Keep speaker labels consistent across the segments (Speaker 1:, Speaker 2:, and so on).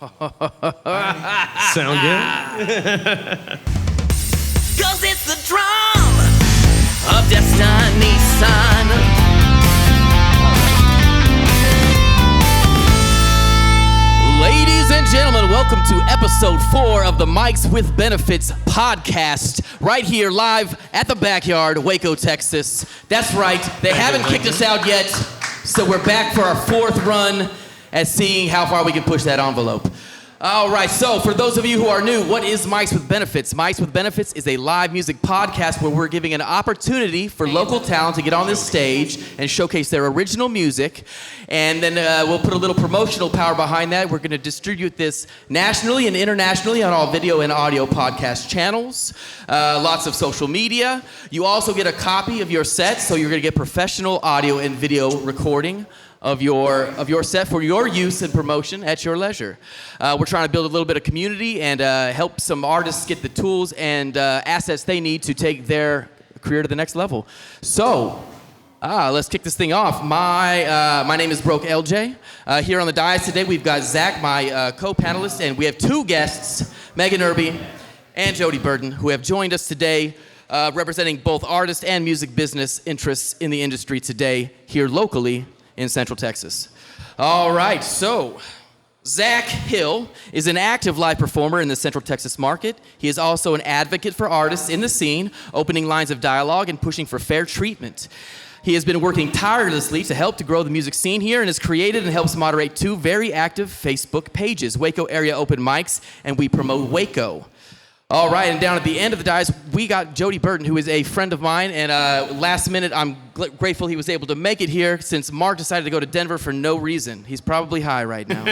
Speaker 1: Sound good?
Speaker 2: Cause it's the drum of Destiny's Son. Ladies and gentlemen, welcome to episode 4 of the Mics with Benefits podcast, right here live at the backyard, Waco, Texas. That's right, they haven't kicked us out yet, so we're back for our 4th run at seeing how far we can push that envelope. All right, so for those of you who are new, what is Mics with Benefits? Mics with Benefits is a live music podcast where we're giving an opportunity for local talent to get on this stage and showcase their original music. And then we'll put a little promotional power behind that. We're going to distribute this nationally and internationally on all video and audio podcast channels, lots of social media. You also get a copy of your set, so you're going to get professional audio and video recording of your set for your use and promotion at your leisure. We're trying to build a little bit of community and help some artists get the tools and assets they need to take their career to the next level. So, let's kick this thing off. My name is Broke LJ. Here on the dais today, we've got Zach, my co-panelist, and we have 2 guests, Megan Irby and Jody Burton, who have joined us today, representing both artist and music business interests in the industry today here locally in Central Texas. All right, so Zach Hill is an active live performer in the Central Texas market. He is also an advocate for artists in the scene, opening lines of dialogue and pushing for fair treatment. He has been working tirelessly to help to grow the music scene here and has created and helps moderate 2 very active Facebook pages, Waco Area Open Mics and We Promote Waco. All right, and down at the end of the dais, we got Jody Burton, who is a friend of mine, and last minute, I'm grateful he was able to make it here since Mark decided to go to Denver for no reason. He's probably high right now.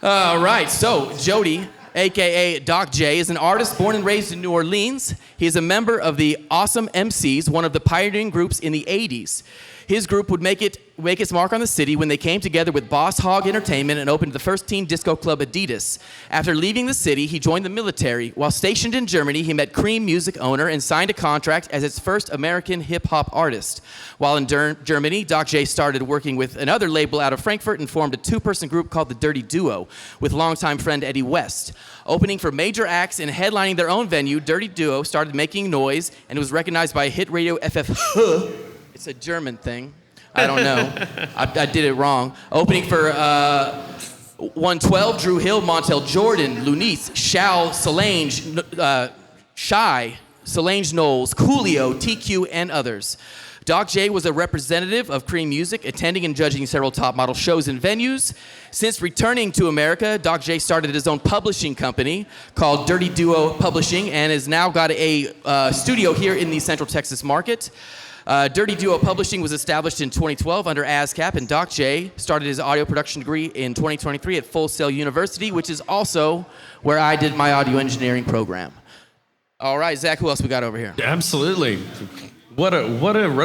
Speaker 2: All right, so Jody, a.k.a. Doc J, is an artist born and raised in New Orleans. He is a member of the Awesome MCs, one of the pioneering groups in the 80s. His group would make its mark on the city when they came together with Boss Hog Entertainment and opened the first teen disco club Adidas. After leaving the city, he joined the military. While stationed in Germany, he met Cream Music owner and signed a contract as its first American hip-hop artist. While in Germany, Doc J started working with another label out of Frankfurt and formed a 2-person group called the Dirty Duo with longtime friend Eddie West. Opening for major acts and headlining their own venue, Dirty Duo started making noise and was recognized by hit radio FF. It's a German thing. I don't know. I did it wrong. Opening for 112, Drew Hill, Montel Jordan, Lunice, Shal, Solange, Shy, Solange Knowles, Coolio, TQ, and others. Doc J was a representative of Cream Music, attending and judging several top model shows and venues. Since returning to America, Doc J started his own publishing company called Dirty Duo Publishing and has now got a studio here in the Central Texas market. Dirty Duo Publishing was established in 2012 under ASCAP, and Doc J started his audio production degree in 2023 at Full Sail University, which is also where I did my audio engineering program. All right, Zach, who else we got over here?
Speaker 1: Absolutely. What a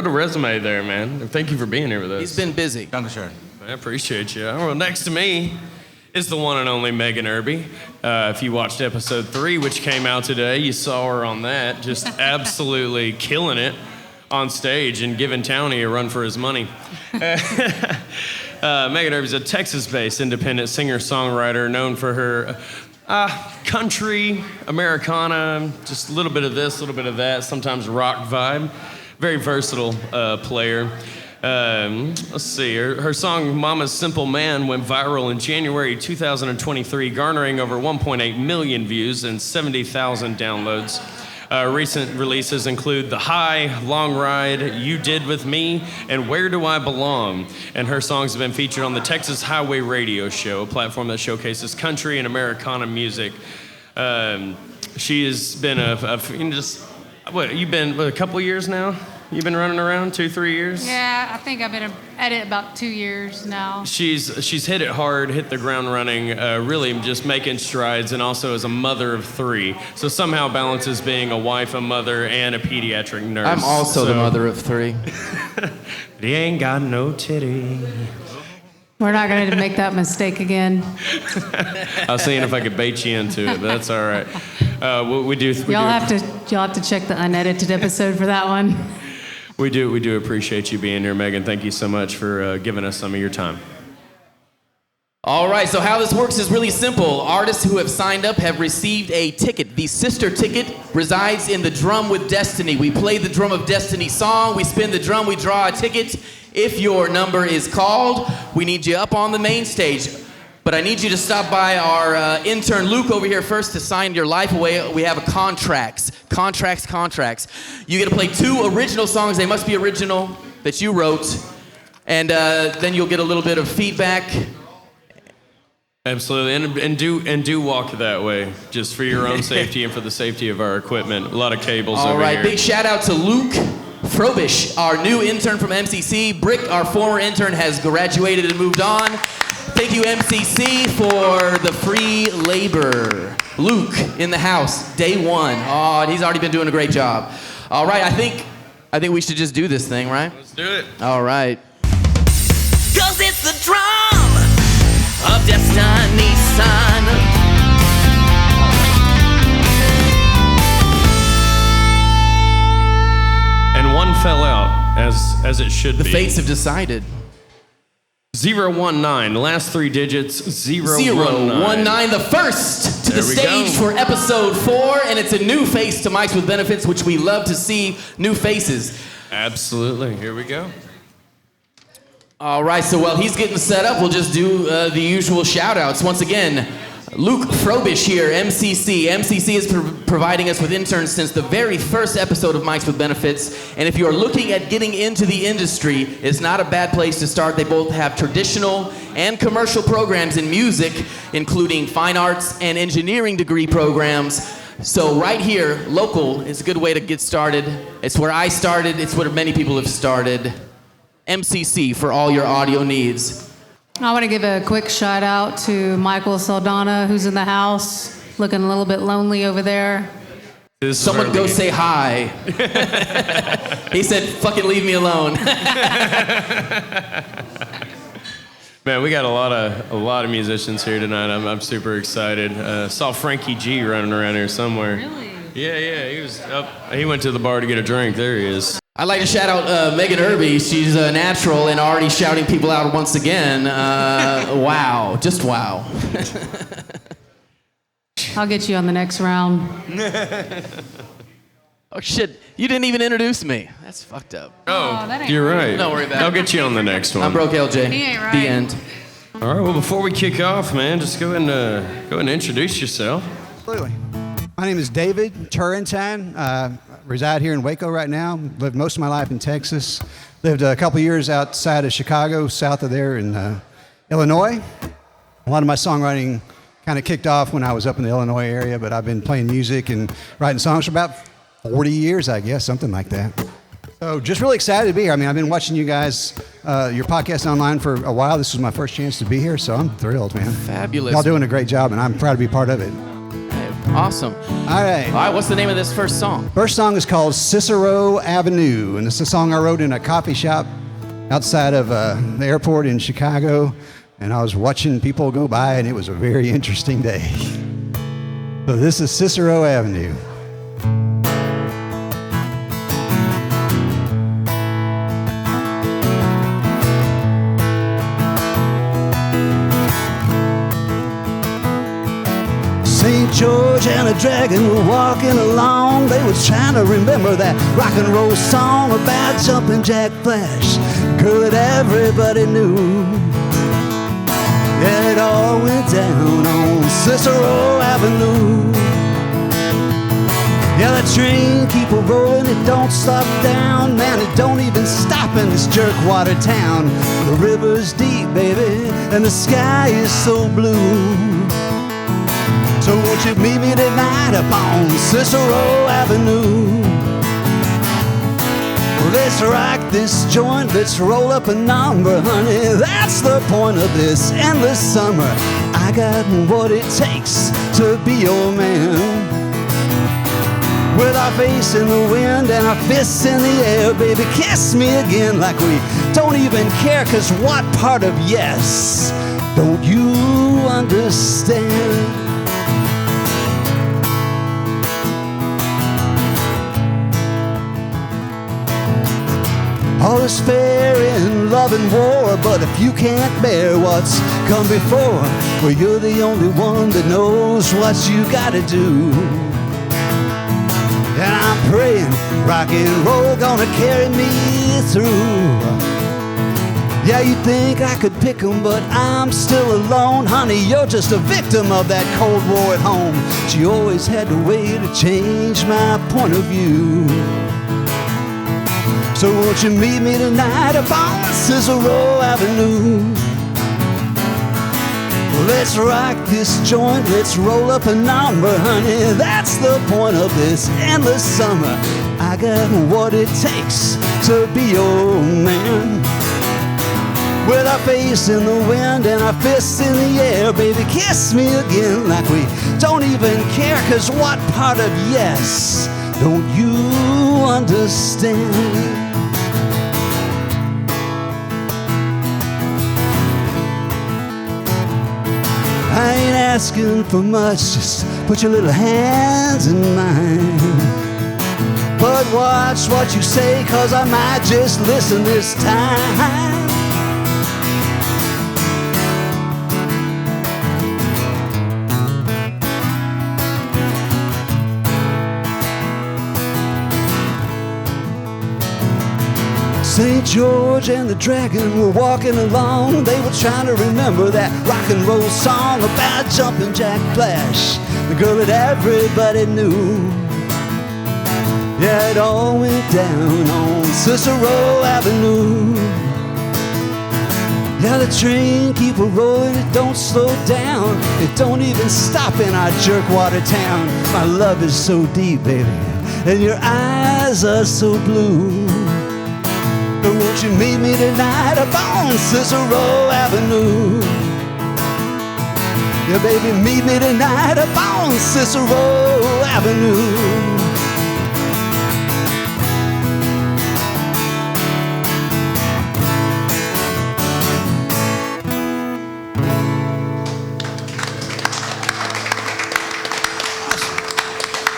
Speaker 1: resume there, man. Thank you for being here with us.
Speaker 2: He's been busy.
Speaker 3: Dankeschön.
Speaker 1: I appreciate you. Well, next to me is the one and only Megan Irby. If you watched episode 3, which came out today, you saw her on that, just absolutely killing it on stage and giving Townie a run for his money. Megan Irby is a Texas-based independent singer-songwriter known for her country, Americana, just a little bit of this, a little bit of that, sometimes rock vibe. Very versatile player. Let's see, her song Mama's Simple Man went viral in January 2023, garnering over 1.8 million views and 70,000 downloads. Recent releases include The High, Long Ride, You Did With Me, and Where Do I Belong? And her songs have been featured on the Texas Highway Radio Show, a platform that showcases country and Americana music. She has been you've been a couple years now? You've been running around 2-3 years?
Speaker 4: Yeah, I think I've been at it about 2 years now.
Speaker 1: She's hit it hard, hit the ground running, really just making strides, and also as a mother of 3. So somehow balances being a wife, a mother, and a pediatric nurse.
Speaker 2: I'm also the mother of 3.
Speaker 1: But he ain't got no titty.
Speaker 4: We're not going to make that mistake again.
Speaker 1: I was seeing if I could bait you into it, but that's all right.
Speaker 4: Y'all have to check the unedited episode for that one.
Speaker 1: We do appreciate you being here, Megan. Thank you so much for giving us some of your time.
Speaker 2: All right, so how this works is really simple. Artists who have signed up have received a ticket. The sister ticket resides in the Drum with Destiny. We play the Drum of Destiny song, we spin the drum, we draw a ticket. If your number is called, we need you up on the main stage. But I need you to stop by our intern Luke over here first to sign your life away. We have a contracts. You get to play 2 original songs. They must be original that you wrote. And then you'll get a little bit of feedback.
Speaker 1: Absolutely, and do walk that way, just for your own safety and for the safety of our equipment. A lot of cables over here.
Speaker 2: All right, big shout out to Luke Frobish, our new intern from MCC. Brick, our former intern, has graduated and moved on. Thank you, MCC, for the free labor. Luke in the house, day 1. Oh, and he's already been doing a great job. All right, I think we should just do this thing, right?
Speaker 1: Let's do it.
Speaker 2: All right.
Speaker 3: 'Cause it's the drum of destiny, son.
Speaker 1: And one fell out, as it should
Speaker 2: The
Speaker 1: be.
Speaker 2: fates have decided.
Speaker 1: 019, the last 3 digits, 019.
Speaker 2: 019, the first to the
Speaker 1: There we
Speaker 2: stage
Speaker 1: go.
Speaker 2: for episode 4, and it's a new face to Mics with Benefits, which we love to see, new faces.
Speaker 1: Absolutely, here we go.
Speaker 2: All right, so while he's getting set up, we'll just do the usual shout-outs. Once again, Luke Frobish here, MCC. MCC is providing us with interns since the very first episode of Mics with Benefits. And if you are looking at getting into the industry, it's not a bad place to start. They both have traditional and commercial programs in music, including fine arts and engineering degree programs. So right here, local, is a good way to get started. It's where I started. It's where many people have started. MCC for all your audio needs.
Speaker 4: I want to give a quick shout out to Michael Saldana, who's in the house, looking a little bit lonely over there.
Speaker 2: Someone go say hi. He said, fucking leave me alone.
Speaker 1: Man, we got a lot of musicians here tonight. I'm super excited. Saw Frankie G running around here somewhere.
Speaker 4: Really?
Speaker 1: Yeah, he was up. He went to the bar to get a drink. There he is.
Speaker 2: I'd like to shout out Megan Irby. She's a natural and already shouting people out once again. Wow, just wow.
Speaker 4: I'll get you on the next round.
Speaker 2: Oh shit, you didn't even introduce me. That's fucked up.
Speaker 4: that ain't
Speaker 1: You're right.
Speaker 2: Don't worry about it.
Speaker 1: I'll get you on the next one.
Speaker 2: I'm broke LJ.
Speaker 4: He ain't right.
Speaker 2: The end.
Speaker 1: All right. Well, before we kick off, man, just go ahead and introduce yourself.
Speaker 5: Absolutely. My name is David Turrentine. Reside here in Waco right now. Lived most of my life in Texas. Lived a couple years outside of Chicago, south of there in Illinois. A lot of my songwriting kind of kicked off when I was up in the Illinois area, but I've been playing music and writing songs for about 40 years, I guess, something like that. So just really excited to be here. I mean, I've been watching you guys, your podcast online for a while. This was my first chance to be here, so I'm thrilled, man.
Speaker 2: Fabulous.
Speaker 5: Y'all doing a great job, and I'm proud to be part of it.
Speaker 2: Awesome.
Speaker 5: All right.
Speaker 2: All right, what's the name of this first song?
Speaker 5: First song is called Cicero Avenue, and it's a song I wrote in a coffee shop outside of the airport in Chicago, and I was watching people go by, and it was a very interesting day. So this is Cicero Avenue. St. George and a dragon were walking along. They was trying to remember that rock and roll song about jumping Jack Flash, girl that everybody knew. Yeah, it all went down on Cicero Avenue. Yeah, the train keep a rolling, it don't stop down. Man, it don't even stop in this jerkwater town. The river's deep, baby, and the sky is so blue. So won't you meet me tonight up on Cicero Avenue? Well, let's rock this joint, let's roll up a number, honey. That's the point of this endless summer. I got what it takes to be your man. With our face in the wind and our fists in the air, baby, kiss me again like we don't even care. 'Cause what part of yes don't you understand? All is fair in love love and war. But if you can't bear what's come before, well, you're the only one that knows what you gotta do. And I'm praying rock and roll gonna carry me through. Yeah, you think I could pick 'em, but I'm still alone. Honey, you're just a victim of that Cold War at home. She always had a way to change my point of view. So won't you meet me tonight up on Cicero Avenue? Let's rock this joint, let's roll up a number, honey. That's the point of this endless summer. I got what it takes to be your man. With our face in the wind and our fists in the air, baby, kiss me again like we don't even care. 'Cause what part of yes don't you understand? I ain't asking for much, just put your little hands in mine. But watch what you say, 'cause I might just listen this time. St. George and the Dragon were walking along. They were trying to remember that rock and roll song about Jumpin' Jack Flash, the girl that everybody knew. Yeah, it all went down on Cicero Avenue. Yeah, the train keep a-rolling, it don't slow down. It don't even stop in our Jerkwater town. My love is so deep, baby, and your eyes are so blue. Won't you meet me tonight up on Cicero Avenue? Yeah, baby, meet me tonight up on Cicero Avenue.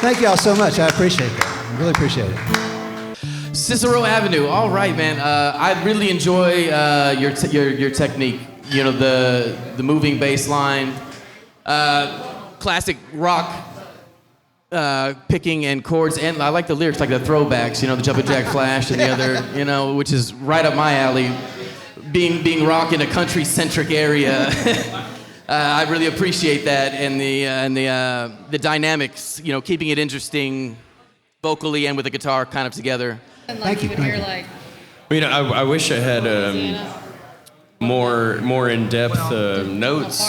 Speaker 5: Thank y'all so much. I appreciate that. I really appreciate it.
Speaker 2: Cicero Avenue. All right, man. I really enjoy your technique. You know, the moving bass line, classic rock picking and chords, and I like the lyrics, like the throwbacks. You know, the Jumpin' Jack Flash and the other. You know, which is right up my alley. Being rock in a country-centric area. I really appreciate that, and the dynamics. You know, keeping it interesting, vocally and with the guitar kind of together.
Speaker 4: Thank you.
Speaker 1: I mean, I wish I had more in-depth notes.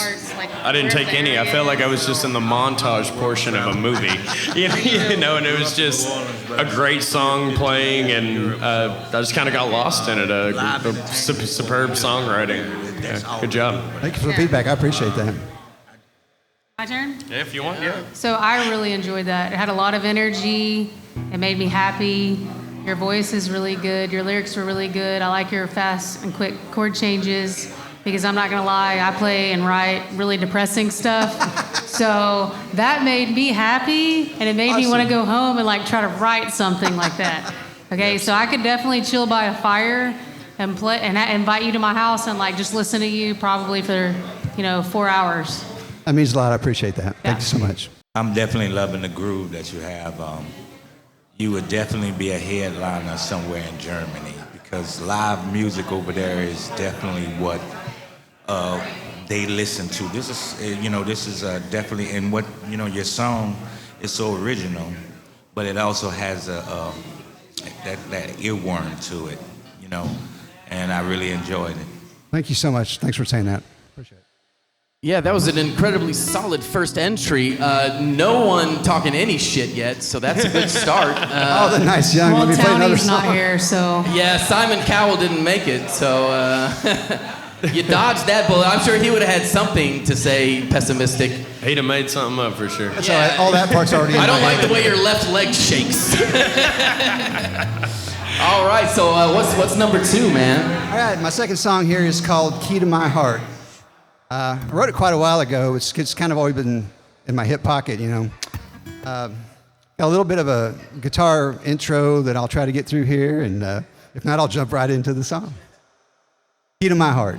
Speaker 1: I didn't take any. I felt like I was just in the montage portion of a movie, you know, and it was just a great song playing, and I just kind of got lost in it. Superb songwriting. Yeah, good job.
Speaker 5: Thank you for the feedback. I appreciate that.
Speaker 4: My turn?
Speaker 1: Yeah, if you want, yeah.
Speaker 4: So I really enjoyed that. It had a lot of energy. It made me happy. Your voice is really good. Your lyrics were really good. I like your fast and quick chord changes because I'm not going to lie, I play and write really depressing stuff. So that made me happy, and it made me want to go home and like try to write something like that. Okay, so I could definitely chill by a fire and play and invite you to my house and like just listen to you probably for, 4 hours.
Speaker 5: That means a lot. I appreciate that.
Speaker 4: Yeah.
Speaker 5: Thank you so much.
Speaker 6: I'm definitely loving the groove that you have. You would definitely be a headliner somewhere in Germany because live music over there is definitely what they listen to. This is definitely, and what, your song is so original, but it also has that earworm to it, and I really enjoyed it.
Speaker 5: Thank you so much. Thanks for saying that. Appreciate it.
Speaker 2: Yeah, that was an incredibly solid first entry. No one talking any shit yet, so that's a good start.
Speaker 5: Oh, the nice young.
Speaker 4: Well,
Speaker 5: Let me play another
Speaker 4: Townie's not
Speaker 5: song.
Speaker 4: here, so.
Speaker 2: Yeah, Simon Cowell didn't make it, so you dodged that bullet. I'm sure he would have had something to say pessimistic.
Speaker 1: He'd have made something up for sure.
Speaker 5: That's all right. All that part's already in
Speaker 2: I don't
Speaker 5: my
Speaker 2: like
Speaker 5: head.
Speaker 2: the way your left leg shakes. All right, so what's number 2, man?
Speaker 5: All right, my second song here is called Key to My Heart. I wrote it quite a while ago. It's kind of always been in my hip pocket, Got a little bit of a guitar intro that I'll try to get through here, and if not, I'll jump right into the song. Key to My Heart.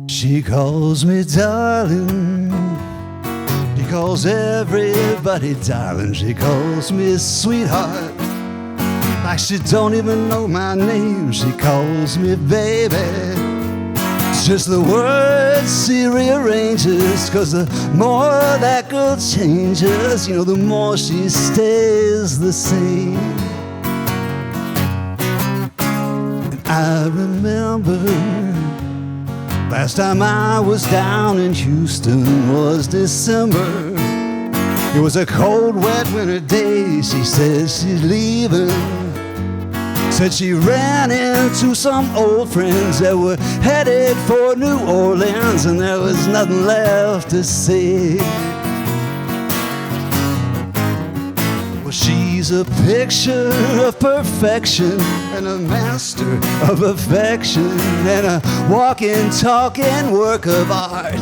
Speaker 5: She calls me darling. She calls everybody darling. She calls me sweetheart. Like she don't even know my name. She calls me baby. It's just the words she rearranges. 'Cause the more that girl changes, you know, the more she stays the same. And I remember last time I was down in Houston was December. It was a cold, wet winter day. She said she's leaving. Said she ran into some old friends that were headed for New Orleans, and there was nothing left to say. Well, she's a picture of perfection and a master of affection and a walking, talking work of art.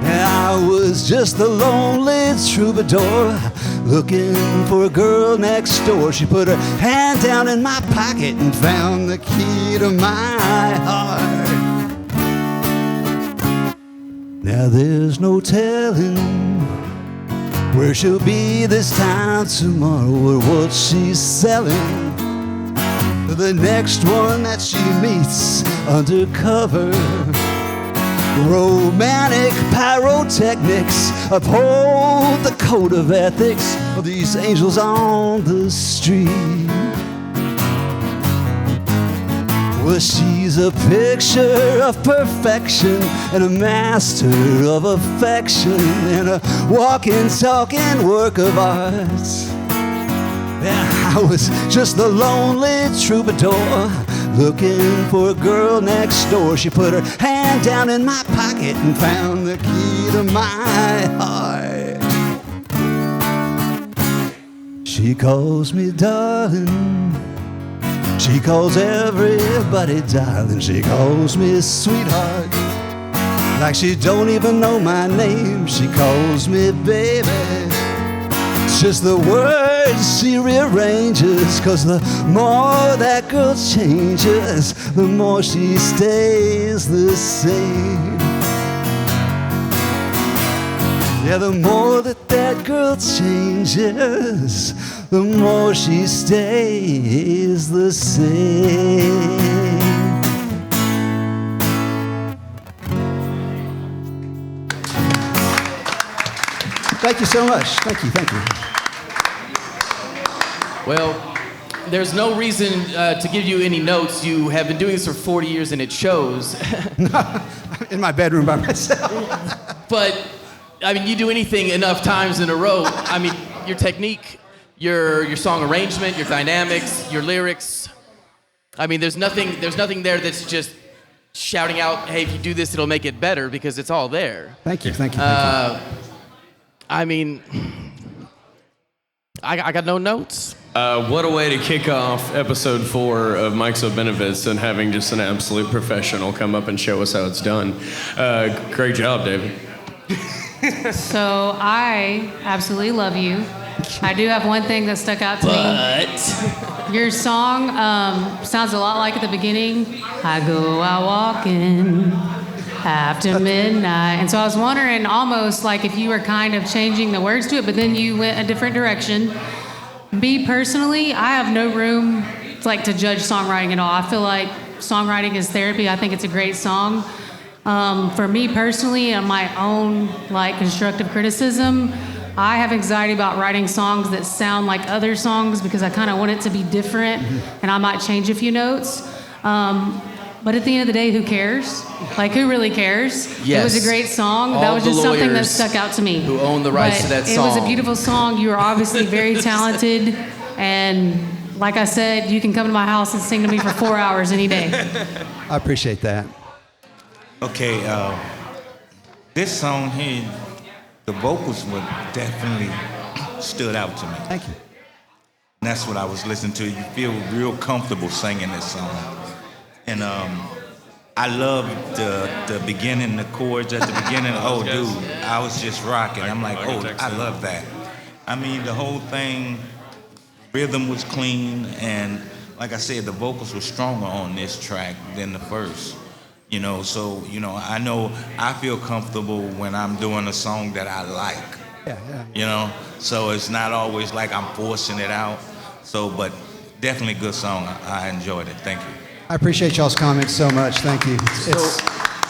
Speaker 5: And I was just the lonely troubadour looking for a girl next door. She put her hand down in my pocket and found the key to my heart. Now there's no telling where she'll be this time tomorrow or what she's selling. The next one that she meets undercover. Romantic pyrotechnics uphold the code of ethics of these angels on the street. Well, she's a picture of perfection and a master of affection and a walking, talking work of art. Yeah, I was just the lonely troubadour looking for a girl next door. She put her hand down in my pocket and found the key to my heart. She calls me darling. She calls everybody darling. She calls me sweetheart. Like she don't even know my name. She calls me baby. It's just the words she rearranges. 'Cause the more that girl changes, the more she stays the same. Yeah, the more that girl changes, the more she stays the same. Thank you so much. Thank you, thank you.
Speaker 2: Well, there's no reason to give you any notes. You have been doing this for 40 years and it shows.
Speaker 5: In my bedroom by myself.
Speaker 2: But, I mean, you do anything enough times in a row. I mean, your technique, your song arrangement, your dynamics, your lyrics. I mean, there's nothing there that's just shouting out, hey, if you do this, it'll make it better, because it's all there.
Speaker 5: Thank you, thank you, thank you.
Speaker 2: I mean, I got no notes.
Speaker 1: What a way to kick off episode 4 of Mike's with Benefits and having just an absolute professional come up and show us how it's done. Great job, David.
Speaker 4: So I absolutely love you. I do have one thing that stuck out to me. Your song sounds a lot like at the beginning. I go out walking after midnight. And so I was wondering almost like if you were kind of changing the words to it, but then you went a different direction. Me personally, I have no room to judge songwriting at all. I feel like songwriting is therapy. I think it's a great song. For me personally, and my own constructive criticism, I have anxiety about writing songs that sound like other songs because I kind of want it to be different, and I might change a few notes. But at the end of the day, who cares? Who really cares?
Speaker 2: Yes.
Speaker 4: It was a great song.
Speaker 2: All
Speaker 4: that was just
Speaker 2: the
Speaker 4: something that
Speaker 2: lawyers
Speaker 4: stuck out to me.
Speaker 2: who own the rights to that
Speaker 4: It
Speaker 2: song.
Speaker 4: was a beautiful song. You were obviously very talented, and like I said, you can come to my house and sing to me for 4 hours any day.
Speaker 5: I appreciate that.
Speaker 6: Okay, this song here, the vocals were definitely stood out to me.
Speaker 5: Thank you.
Speaker 6: And that's what I was listening to. You feel real comfortable singing this song. And I love the beginning, the chords at the beginning. Oh, dude, I was just rocking. I'm like, oh, I love that. I mean, the whole thing, rhythm was clean, and like I said, the vocals were stronger on this track than the first. You know, so, you know I feel comfortable when I'm doing a song that I like.
Speaker 5: Yeah.
Speaker 6: You know, so it's not always like I'm forcing it out. So, but definitely a good song. I enjoyed it. Thank you.
Speaker 5: I appreciate y'all's comments so much. Thank you.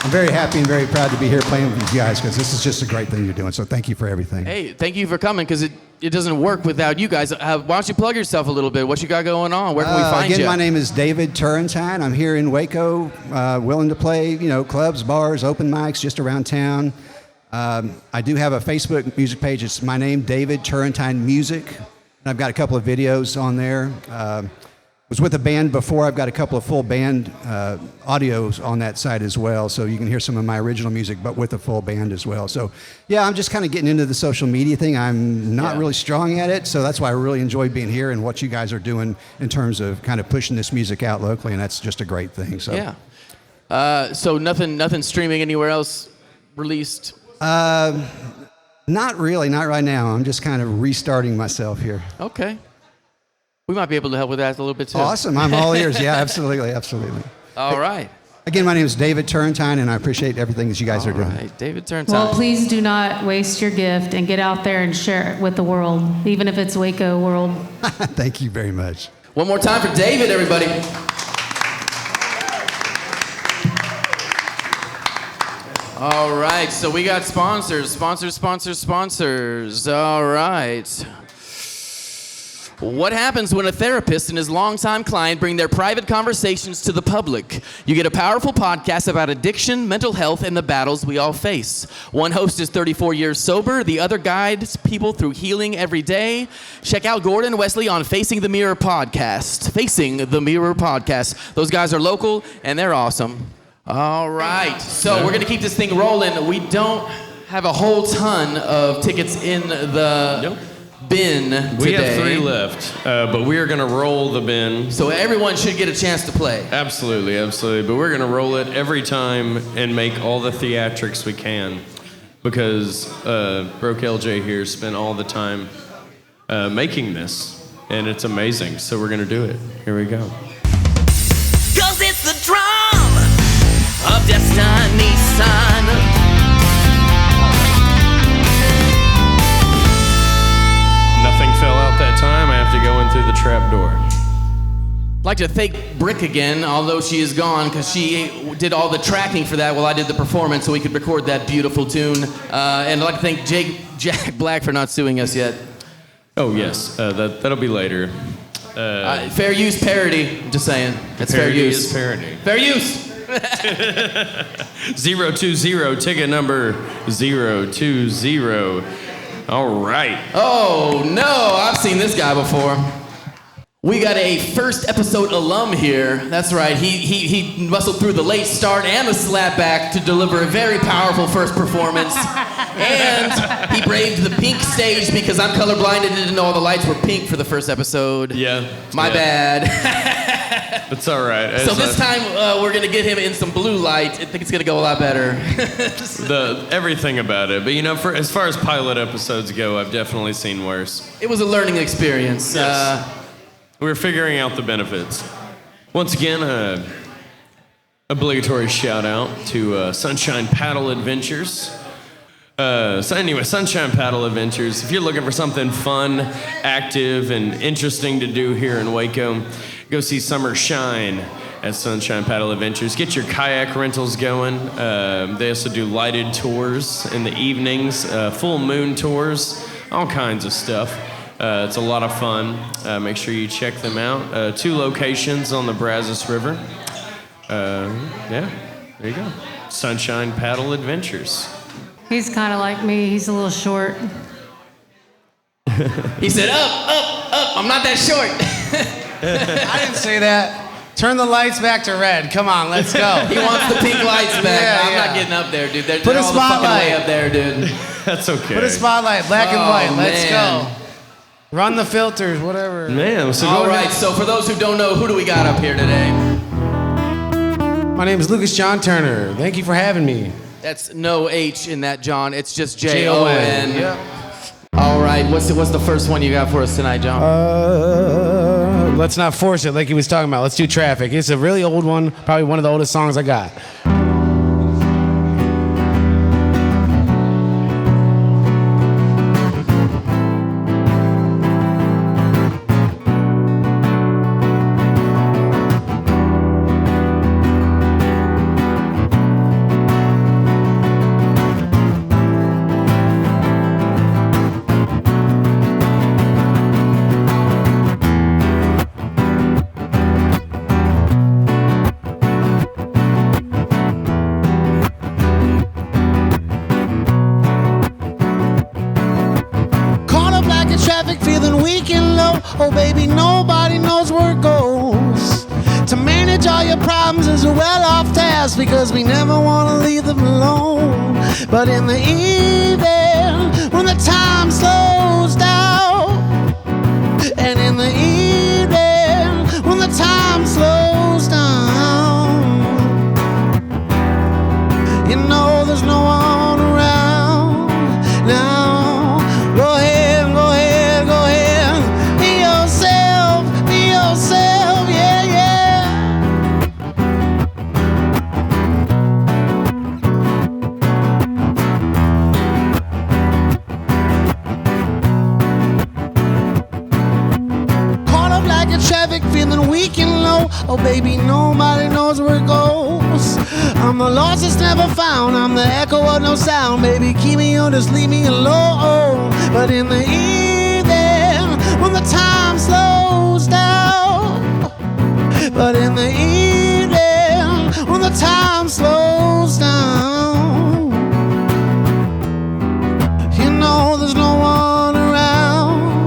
Speaker 5: I'm very happy and very proud to be here playing with you guys because this is just a great thing you're doing. So thank you for everything.
Speaker 2: Hey, thank you for coming because it doesn't work without you guys. Why don't you plug yourself a little bit? What you got going on? Where can we find
Speaker 5: again,
Speaker 2: you?
Speaker 5: my name is David Turrentine. I'm here in Waco, willing to play, clubs, bars, open mics just around town. I do have a Facebook music page. It's my name, David Turrentine Music. And I've got a couple of videos on there. Was with a band before. I've got a couple of full band audios on that site as well, so you can hear some of my original music, but with a full band as well. So, yeah, I'm just kind of getting into the social media thing. I'm not really strong at it, so that's why I really enjoy being here and what you guys are doing in terms of kind of pushing this music out locally, and that's just a great thing. So,
Speaker 2: yeah. So nothing streaming anywhere else released?
Speaker 5: Not really, not right now. I'm just kind of restarting myself here.
Speaker 2: Okay. We might be able to help with that a little bit too.
Speaker 5: Awesome. I'm all ears. Yeah, absolutely.
Speaker 2: All right.
Speaker 5: Again, my name is David Turrentine, and I appreciate everything that you guys are doing.
Speaker 2: Right. David Turrentine.
Speaker 4: Well, please do not waste your gift and get out there and share it with the world, even if it's Waco world.
Speaker 5: Thank you very much.
Speaker 2: One more time for David, everybody. All right, so we got sponsors. All right. What happens when a therapist and his longtime client bring their private conversations to the public? You get a powerful podcast about addiction, mental health, and the battles we all face. One host is 34 years sober. The other guides people through healing every day. Check out Gordon and Wesley on Facing the Mirror podcast. Facing the Mirror podcast. Those guys are local, and they're awesome. All right, so we're going to keep this thing rolling. We don't have a whole ton of tickets in the bin today.
Speaker 1: We have 3 left, but we are going to roll the bin.
Speaker 2: So everyone should get a chance to play.
Speaker 1: Absolutely. But we're going to roll it every time and make all the theatrics we can because Broke LJ here spent all the time making this, and it's amazing. So we're going to do it. Here we go.
Speaker 3: 'Cause it's the drum of Destiny's Son.
Speaker 1: Nothing fell out that time. I have to go in through the trap door.
Speaker 2: I'd like to thank Brick again, although she is gone, because she did all the tracking for that while I did the performance, so we could record that beautiful tune. And I'd like to thank Jack Black for not suing us yet.
Speaker 1: Oh, yes. That'll be later.
Speaker 2: Fair use parody. I'm just saying. That's fair
Speaker 1: Parody
Speaker 2: use.
Speaker 1: is parody.
Speaker 2: Fair use.
Speaker 1: 020, ticket number 020. All right.
Speaker 2: Oh, no. I've seen this guy before. We got a first episode alum here. That's right. He muscled through the late start and the slapback to deliver a very powerful first performance. And he braved the pink stage because I'm colorblind and didn't know all the lights were pink for the first episode.
Speaker 1: Yeah.
Speaker 2: My bad.
Speaker 1: It's all right.
Speaker 2: So this time we're going to get him in some blue light. I think it's going to go a lot better.
Speaker 1: Everything about it. But as far as pilot episodes go, I've definitely seen worse.
Speaker 2: It was a learning experience.
Speaker 1: Yes. We're figuring out the benefits. Once again, obligatory shout out to Sunshine Paddle Adventures. Sunshine Paddle Adventures. If you're looking for something fun, active, and interesting to do here in Waco, go see Summer Shine at Sunshine Paddle Adventures. Get your kayak rentals going. They also do lighted tours in the evenings, full moon tours, all kinds of stuff. It's a lot of fun. Make sure you check them out. 2 locations on the Brazos River. There you go. Sunshine Paddle Adventures.
Speaker 4: He's kind of like me. He's a little short.
Speaker 2: He said, up. I'm not that short.
Speaker 7: I didn't say that. Turn the lights back to red. Come on, let's go.
Speaker 2: He wants the pink lights back.
Speaker 7: Yeah,
Speaker 2: I'm
Speaker 7: yeah.
Speaker 2: not getting up there, dude. They're
Speaker 7: Put a
Speaker 2: all the fucking way
Speaker 7: spotlight.
Speaker 2: up there, dude.
Speaker 1: That's okay.
Speaker 7: Put a spotlight, black and
Speaker 2: Oh,
Speaker 7: white. Let's
Speaker 2: man.
Speaker 7: go. Run the filters, whatever.
Speaker 1: Man, so
Speaker 2: All
Speaker 1: go
Speaker 2: right,
Speaker 1: ahead.
Speaker 2: so for those who don't know, who do we got up here today?
Speaker 7: My name is Lucas John Turner. Thank you for having me.
Speaker 2: That's no H in that, John. It's just
Speaker 7: J-O-N.
Speaker 2: J-O-N.
Speaker 7: Yep.
Speaker 2: All right, what's the first one you got for us tonight, John?
Speaker 7: Let's not force it like he was talking about. Let's do Traffic. It's a really old one, probably one of the oldest songs I got. Caught up like in traffic, feeling weak and low. Oh, baby, nobody knows where it goes. To manage all your problems is a well-off task because we never want to leave them alone. But in the evening, when the time slows down, and in the evening, when the time slows down, you know there's no one around now. Go ahead, go ahead, go ahead. Be yourself, yeah, yeah. Caught up like in traffic, feeling weak and low. Oh, baby, nobody knows where it goes. I'm the lost that's never found. I'm the echo of no sound. Baby, keep me on, just leave me alone. But in the evening, when the time slows down. But in the evening, when the time slows down, you know there's no one around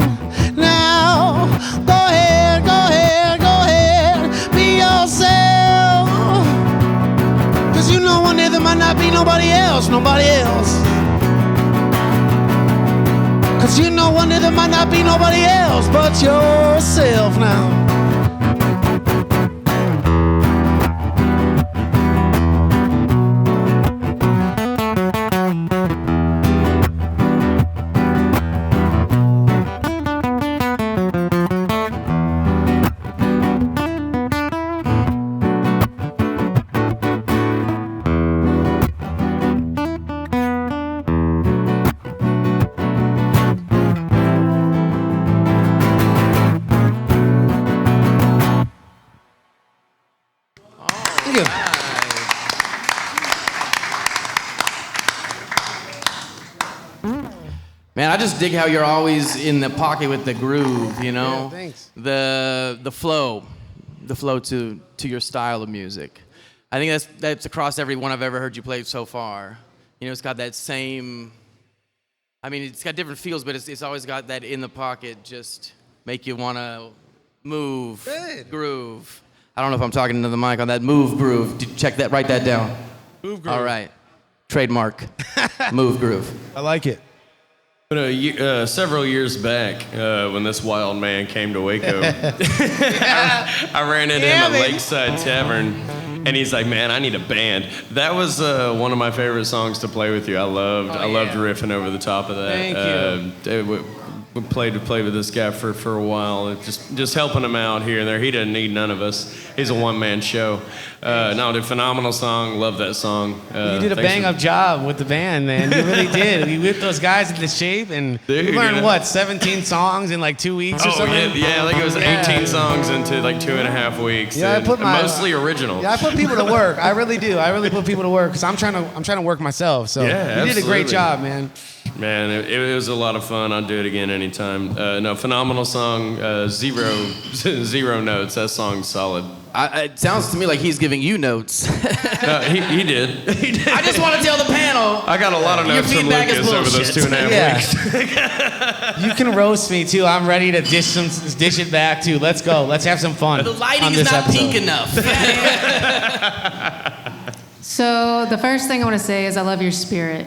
Speaker 7: now. Go ahead, go ahead, go ahead, be yourself. Cause you know one day there might not be nobody else, nobody else. Cause you know one day there might not be nobody else but yourself now. Thank you.
Speaker 2: Man, I just dig how you're always in the pocket with the groove, you know?
Speaker 7: Yeah, thanks.
Speaker 2: The flow to your style of music. I think that's across every one I've ever heard you play so far. You know, it's got that same, I mean, it's got different feels, but it's always got that in the pocket, just make you want to move,
Speaker 7: Good.
Speaker 2: groove. I don't know if I'm talking into the mic on that move groove. Check that, write that down.
Speaker 7: Move groove.
Speaker 2: All right. Trademark. Move groove.
Speaker 7: I like it.
Speaker 1: Several years back, when this wild man came to Waco, I ran into him at
Speaker 7: baby.
Speaker 1: Lakeside Tavern, and he's like, "Man, I need a band." That was one of my favorite songs to play with you. I loved riffing over the top of that.
Speaker 7: Thank
Speaker 1: you. We played with this guy for a while, just helping him out here and there. He doesn't need none of us. He's a one-man show. No, dude, phenomenal song. Love that song.
Speaker 7: You did a bang-up job with the band, man. You really did. You whipped those guys into shape, and
Speaker 1: Dude,
Speaker 7: you learned,
Speaker 1: yeah.
Speaker 7: what, 17 songs in like 2 weeks or
Speaker 1: Oh
Speaker 7: something?
Speaker 1: yeah, like it was 18 songs into like 2.5 weeks.
Speaker 7: Yeah, I
Speaker 1: and
Speaker 7: put my
Speaker 1: mostly original.
Speaker 7: Yeah, I put people to work. I really do. I really put people to work because I'm trying to work myself. So
Speaker 1: Yeah,
Speaker 7: you did a great
Speaker 1: absolutely.
Speaker 7: job, man.
Speaker 1: Man, it was a lot of fun. I'd do it again anytime. No, phenomenal song. Zero notes. That song's solid.
Speaker 2: It sounds to me like he's giving you notes.
Speaker 1: He did. He did.
Speaker 2: I just want to tell the panel.
Speaker 1: I got a lot of
Speaker 2: Your
Speaker 1: notes from
Speaker 2: feedback is
Speaker 1: Lucas over those
Speaker 2: bullshit.
Speaker 1: 2.5 weeks.
Speaker 7: You can roast me too. I'm ready to dish it back too. Let's go. Let's have some fun.
Speaker 2: The lighting
Speaker 7: on
Speaker 2: is
Speaker 7: this
Speaker 2: not
Speaker 7: episode.
Speaker 2: pink enough.
Speaker 4: So the first thing I want to say is I love your spirit.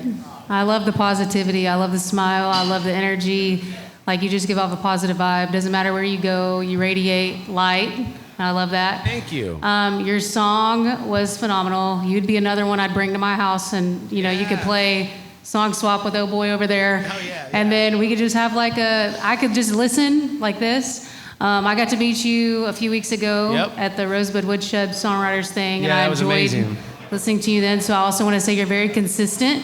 Speaker 4: I love the positivity. I love the smile. I love the energy. Like you just give off a positive vibe. Doesn't matter where you go, you radiate light. I love that.
Speaker 7: Thank you.
Speaker 4: Your song was phenomenal. You'd be another one I'd bring to my house, and you could play song swap with Oh Boy over there.
Speaker 7: Oh, yeah.
Speaker 4: And then we could just have I could just listen like this. I got to meet you a few weeks ago at the Rosebud Woodshed Songwriters thing, and
Speaker 7: Yeah,
Speaker 4: I
Speaker 7: that was
Speaker 4: enjoyed
Speaker 7: amazing.
Speaker 4: listening to you then. So I also want to say you're very consistent.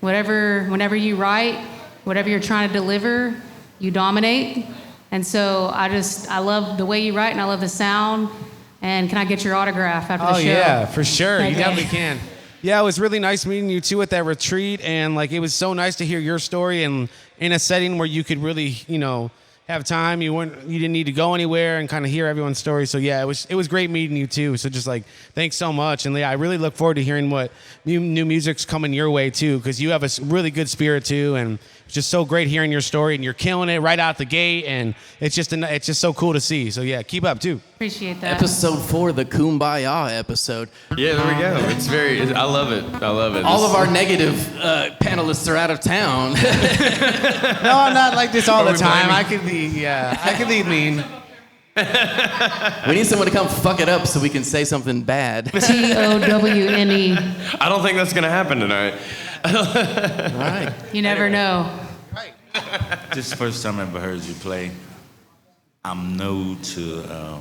Speaker 4: Whenever you write, whatever you're trying to deliver, you dominate. And so I love the way you write, and I love the sound. And can I get your autograph after the show?
Speaker 7: Oh yeah, for sure. You
Speaker 4: Okay.
Speaker 7: definitely can. Yeah, it was really nice meeting you too at that retreat, and like it was so nice to hear your story and in a setting where you could really, have time. You didn't need to go anywhere and kind of hear everyone's story. So yeah, it was great meeting you too. So just like thanks so much, and I really look forward to hearing what new music's coming your way too, because you have a really good spirit too, and it's just so great hearing your story, and you're killing it right out the gate, and it's just so cool to see. So yeah, keep up too.
Speaker 4: Appreciate that.
Speaker 2: Episode 4, the Kumbaya episode.
Speaker 1: Yeah, there we go. I love it. I love it.
Speaker 2: All of our negative panelists are out of town.
Speaker 7: No, I'm not like this all
Speaker 1: Are
Speaker 7: the
Speaker 1: we
Speaker 7: time.
Speaker 1: blaming-
Speaker 7: I could be mean.
Speaker 2: We need someone to come fuck it up so we can say something bad.
Speaker 4: TOWNE.
Speaker 1: I don't think that's going to happen tonight.
Speaker 2: All right.
Speaker 4: You never know.
Speaker 6: This is the first time I ever heard you play. I'm new to the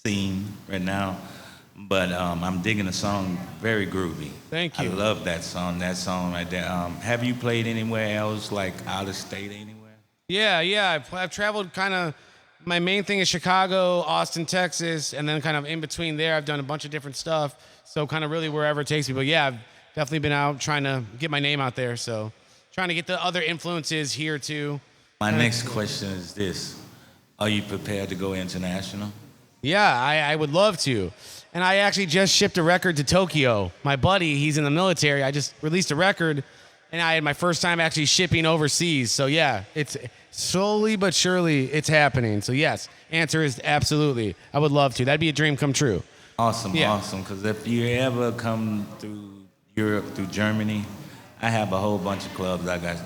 Speaker 6: scene right now, but I'm digging the song. Very groovy.
Speaker 7: Thank you.
Speaker 6: I love that song right there. Have you played anywhere else, like out of state anywhere?
Speaker 7: Yeah. I've traveled kind of. My main thing is Chicago, Austin, Texas, and then kind of in between there, I've done a bunch of different stuff. So kind of really wherever it takes me. But yeah, I've definitely been out trying to get my name out there. So trying to get the other influences here too.
Speaker 6: My next question is this: are you prepared to go international?
Speaker 7: Yeah, I would love to. And I actually just shipped a record to Tokyo. My buddy, he's in the military. I just released a record, and I had my first time actually shipping overseas. So yeah, it's slowly but surely it's happening. So yes, answer is absolutely. I would love to. That'd be a dream come true.
Speaker 6: Awesome,
Speaker 7: Yeah.
Speaker 6: awesome. Because if you ever come through Europe, through Germany, I have a whole bunch of clubs I can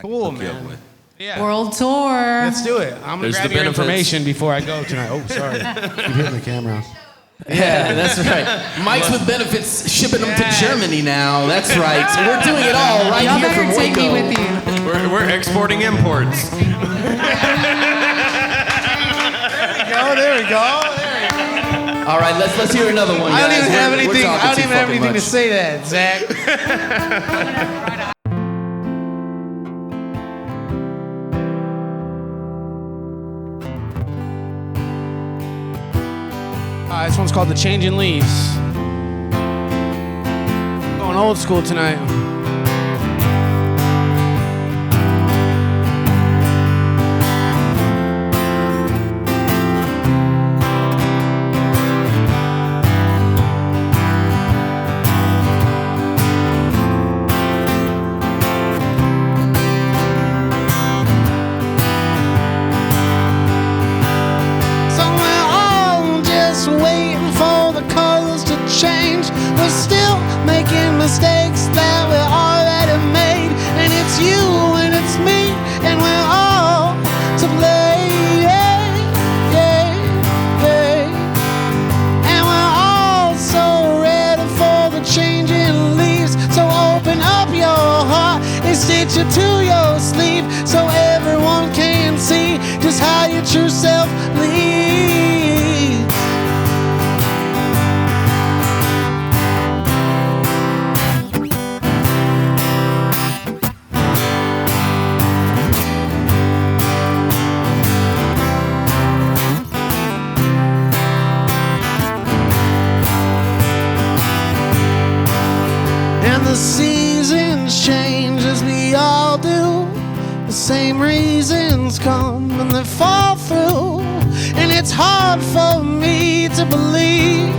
Speaker 7: Cool,
Speaker 6: hook you up
Speaker 7: man.
Speaker 6: with.
Speaker 7: Yeah.
Speaker 4: World tour.
Speaker 7: Let's do it. I'm gonna
Speaker 1: There's
Speaker 7: grab
Speaker 1: the
Speaker 7: your
Speaker 1: benefits.
Speaker 7: information before I go tonight. Oh, sorry. Keep hitting the camera.
Speaker 2: Yeah, that's right. Mike's with Benefits shipping them
Speaker 7: Yes.
Speaker 2: to Germany now. That's right. So we're doing it all right
Speaker 4: Y'all
Speaker 2: here
Speaker 4: better
Speaker 2: from
Speaker 4: take
Speaker 2: Waco.
Speaker 4: me with you.
Speaker 1: We're exporting imports.
Speaker 7: Oh, there we go.
Speaker 2: All right, let's hear another one.
Speaker 7: I don't
Speaker 2: guys.
Speaker 7: even have
Speaker 2: We're
Speaker 7: anything.
Speaker 2: talking
Speaker 7: I don't
Speaker 2: too
Speaker 7: even have
Speaker 2: fucking
Speaker 7: anything to
Speaker 2: much.
Speaker 7: say to that, Zach. This one's called The Changing Leaves. Going old school tonight. So we're all just waiting for the colors to change. We're still making mistakes that we already made. And it's you and it's me, and we're all to blame. And we're all so ready for the changing leaves. So open up your heart and stitch it to your sleeve, so everyone can see just how your true self leaves. And the seasons change as we all do. The same reasons come and they fall through. And it's it's hard for me to believe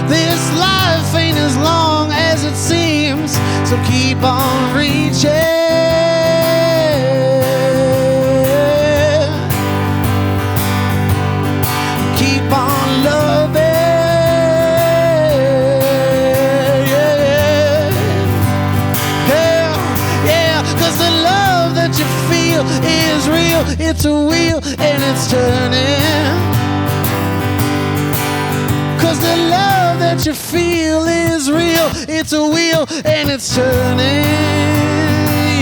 Speaker 7: this life ain't as long as it seems. So keep on reaching. Keep on loving. Yeah, 'cause the love that you feel is real. It's a wheel and it's turning. 'Cause the love that you feel is real. It's a wheel and it's turning.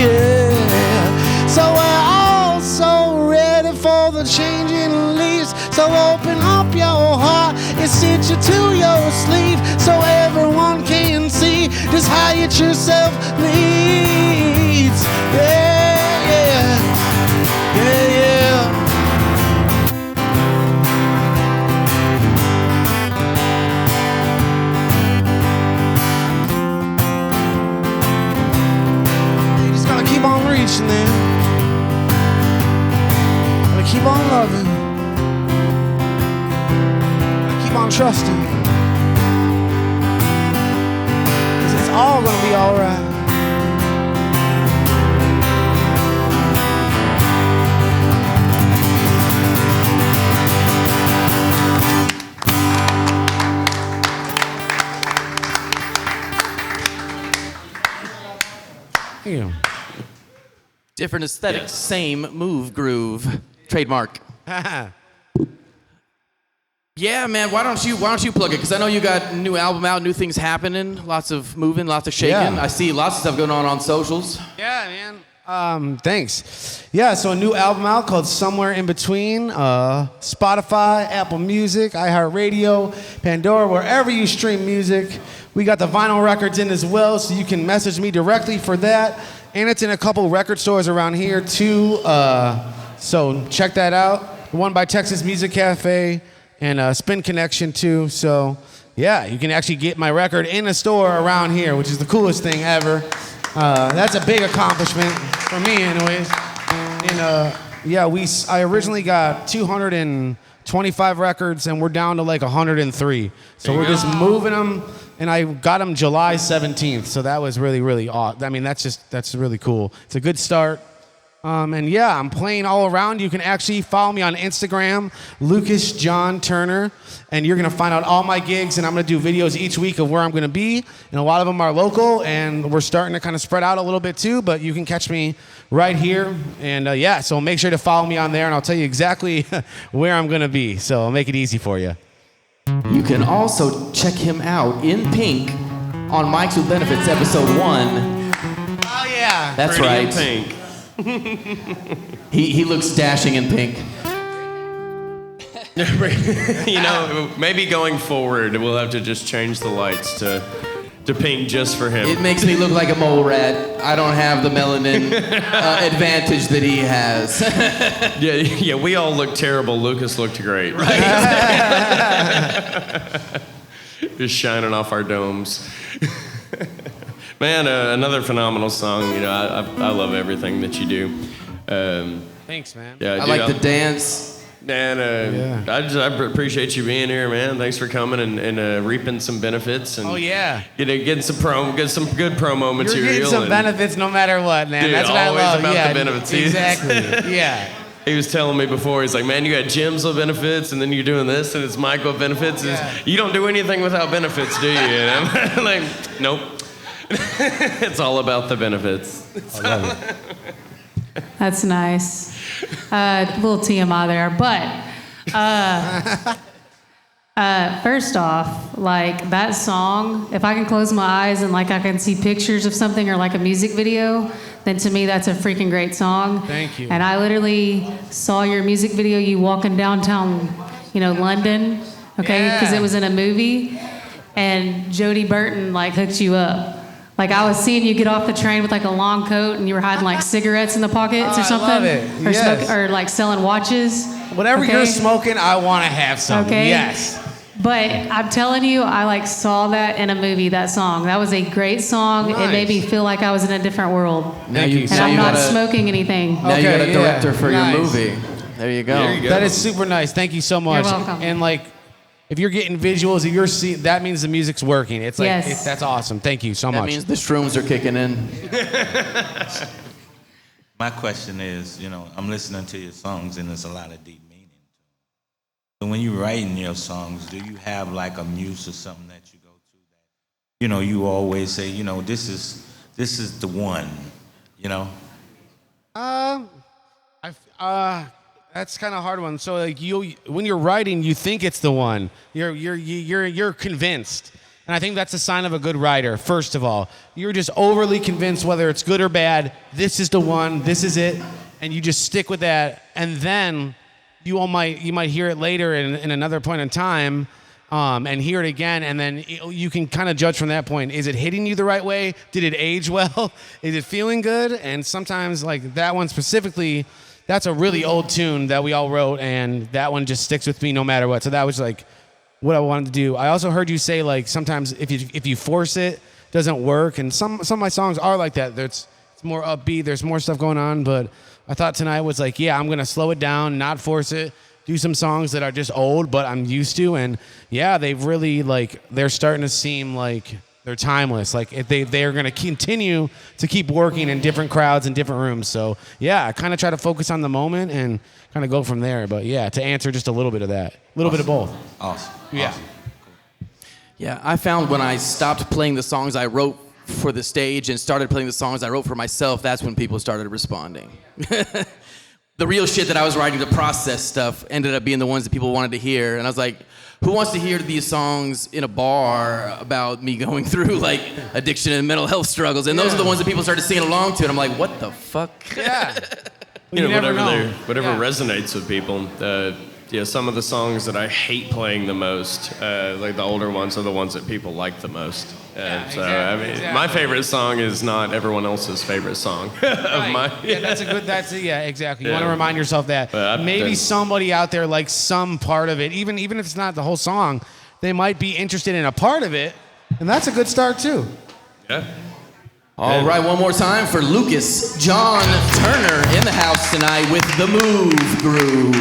Speaker 7: Yeah. So we're all so ready for the changing leaves. So open up your heart and sit you to your sleep, so everyone can see just how your true self leads. Yeah, yeah, yeah, yeah. You just gotta keep on reaching there. Gotta keep on loving. Keep on trusting, 'cause it's all gonna be all right. Yeah.
Speaker 2: Different aesthetic,
Speaker 1: Yes.
Speaker 2: same move, groove, trademark. Yeah, man. Why don't you plug it? Because I know you got a new album out, new things happening, lots of moving, lots of shaking.
Speaker 7: Yeah.
Speaker 2: I see lots of stuff going on socials.
Speaker 7: Yeah, man. Thanks. Yeah, so a new album out called Somewhere in Between. Spotify, Apple Music, iHeartRadio, Pandora, wherever you stream music. We got the vinyl records in as well, so you can message me directly for that. And it's in a couple record stores around here too. So check that out. The one by Texas Music Cafe and Spin Connection too. So yeah, you can actually get my record in a store around here, which is the coolest thing ever. That's a big accomplishment for me, anyways. And yeah, I originally got 225 records, and we're down to like 103. So we're just moving them, and I got them July 17th. So that was really, really awesome. I mean, that's really cool. It's a good start. And yeah, I'm playing all around. You can actually follow me on Instagram, Lucas John Turner, and you're gonna find out all my gigs. And I'm gonna do videos each week of where I'm gonna be, and a lot of them are local. And we're starting to kind of spread out a little bit too. But you can catch me right here. And yeah, so make sure to follow me on there, and I'll tell you exactly where I'm gonna be. So I'll make it easy for you.
Speaker 2: You can also check him out in pink on Mike's with Benefits, episode 1.
Speaker 7: Oh yeah.
Speaker 2: That's
Speaker 1: Pretty in
Speaker 2: right.
Speaker 1: pink.
Speaker 2: He looks dashing in pink.
Speaker 1: You know, maybe going forward, we'll have to just change the lights to pink just for him.
Speaker 2: It makes me look like a mole rat. I don't have the melanin advantage that he has.
Speaker 1: Yeah, we all look terrible. Lucas looked great. Just shining off our domes. Man, another phenomenal song. You know, I love everything that you do.
Speaker 7: Thanks, man.
Speaker 1: Yeah,
Speaker 2: I
Speaker 1: dude,
Speaker 2: like the dance.
Speaker 1: And I appreciate you being here, man. Thanks for coming and reaping some benefits. And
Speaker 7: Oh yeah.
Speaker 1: getting some good promo material.
Speaker 7: You're getting some
Speaker 1: and
Speaker 7: benefits no matter what, man.
Speaker 1: Dude,
Speaker 7: That's what I
Speaker 1: always
Speaker 7: love.
Speaker 1: about
Speaker 7: yeah,
Speaker 1: the benefits.
Speaker 7: Exactly. Yeah.
Speaker 1: He was telling me before, he's like, man, you got Jim's with benefits, and then you're doing this, and it's Mike with benefits.
Speaker 7: Yeah.
Speaker 1: You don't do anything without benefits, do you? And I'm like, nope. It's all about the benefits.
Speaker 7: I love it.
Speaker 4: That's nice. A little TMI there, but first off, like that song, if I can close my eyes and like I can see pictures of something or like a music video, then to me that's a freaking great song.
Speaker 7: Thank you.
Speaker 4: And I literally saw your music video, you walking downtown, London, okay, because
Speaker 7: Yeah.
Speaker 4: it was in a movie, and Jodie Burton like hooked you up. Like I was seeing you get off the train with like a long coat and you were hiding like cigarettes in the pockets
Speaker 7: Oh,
Speaker 4: or something.
Speaker 7: I love it.
Speaker 4: Or,
Speaker 7: Yes.
Speaker 4: or like selling watches.
Speaker 7: Whatever
Speaker 4: okay?
Speaker 7: you're smoking, I want to have some.
Speaker 4: Okay.
Speaker 7: Yes.
Speaker 4: But I'm telling you, I like saw that in a movie, that song. That was a great song. It made me
Speaker 7: Nice.
Speaker 4: feel like I was in a different world.
Speaker 2: Now
Speaker 7: Thank
Speaker 2: you,
Speaker 7: you.
Speaker 2: now
Speaker 4: And I'm
Speaker 2: you
Speaker 4: not
Speaker 2: gotta,
Speaker 4: smoking anything.
Speaker 2: Now you got a
Speaker 7: Okay,
Speaker 2: director
Speaker 7: yeah.
Speaker 2: for
Speaker 7: Nice.
Speaker 2: your movie. There you go.
Speaker 1: There you go.
Speaker 7: That is super nice. Thank you so much.
Speaker 4: You're welcome.
Speaker 7: And like, if you're getting visuals, if you're seeing, that means the music's working. It's like,
Speaker 4: Yes.
Speaker 7: that's awesome. Thank you so
Speaker 2: That
Speaker 7: much.
Speaker 2: means the shrooms are kicking in.
Speaker 6: My question is, I'm listening to your songs and there's a lot of deep meaning to them. So when you're writing your songs, do you have like a muse or something that you go to that, you always say, this is the one,
Speaker 7: That's kind of a hard one. So like when you're writing, you think it's the one. You're convinced, and I think that's a sign of a good writer. First of all, you're just overly convinced, whether it's good or bad. This is the one. This is it, and you just stick with that. And then you might hear it later in another point in time, and hear it again, and then you can kind of judge from that point. Is it hitting you the right way? Did it age well? Is it feeling good? And sometimes like that one specifically. That's a really old tune that we all wrote, and that one just sticks with me no matter what. So that was like what I wanted to do. I also heard you say like sometimes if you force it, doesn't work, and some of my songs are like that. It's more upbeat. There's more stuff going on, but I thought tonight was like, yeah, I'm gonna slow it down, not force it, do some songs that are just old, but I'm used to, and yeah, they've really they're starting to seem like. They're timeless. Like they're going to continue to keep working in different crowds and different rooms. So yeah, I kind of try to focus on the moment and kind of go from there. But yeah, to answer just a little bit of that, a little bit of both.
Speaker 6: Awesome.
Speaker 7: Yeah.
Speaker 6: Awesome.
Speaker 2: Yeah, I found when I stopped playing the songs I wrote for the stage and started playing the songs I wrote for myself, that's when people started responding. The real shit that I was writing to process stuff ended up being the ones that people wanted to hear. And I was like, who wants to hear these songs in a bar about me going through like addiction and mental health struggles? And those are the ones that people started singing along to. And I'm like, what the fuck?
Speaker 7: Yeah. You never
Speaker 1: whatever
Speaker 7: Yeah.
Speaker 1: resonates with people. Some of the songs that I hate playing the most, like the older ones, are the ones that people like the most. My favorite song is not everyone else's favorite song of mine.
Speaker 7: Yeah, exactly. You
Speaker 1: Yeah.
Speaker 7: want to remind yourself that maybe somebody out there likes some part of it, even if it's not the whole song, they might be interested in a part of it, and that's a good start too.
Speaker 1: Yeah.
Speaker 2: All right, one more time for Lucas John Turner in the house tonight with the Move Groove.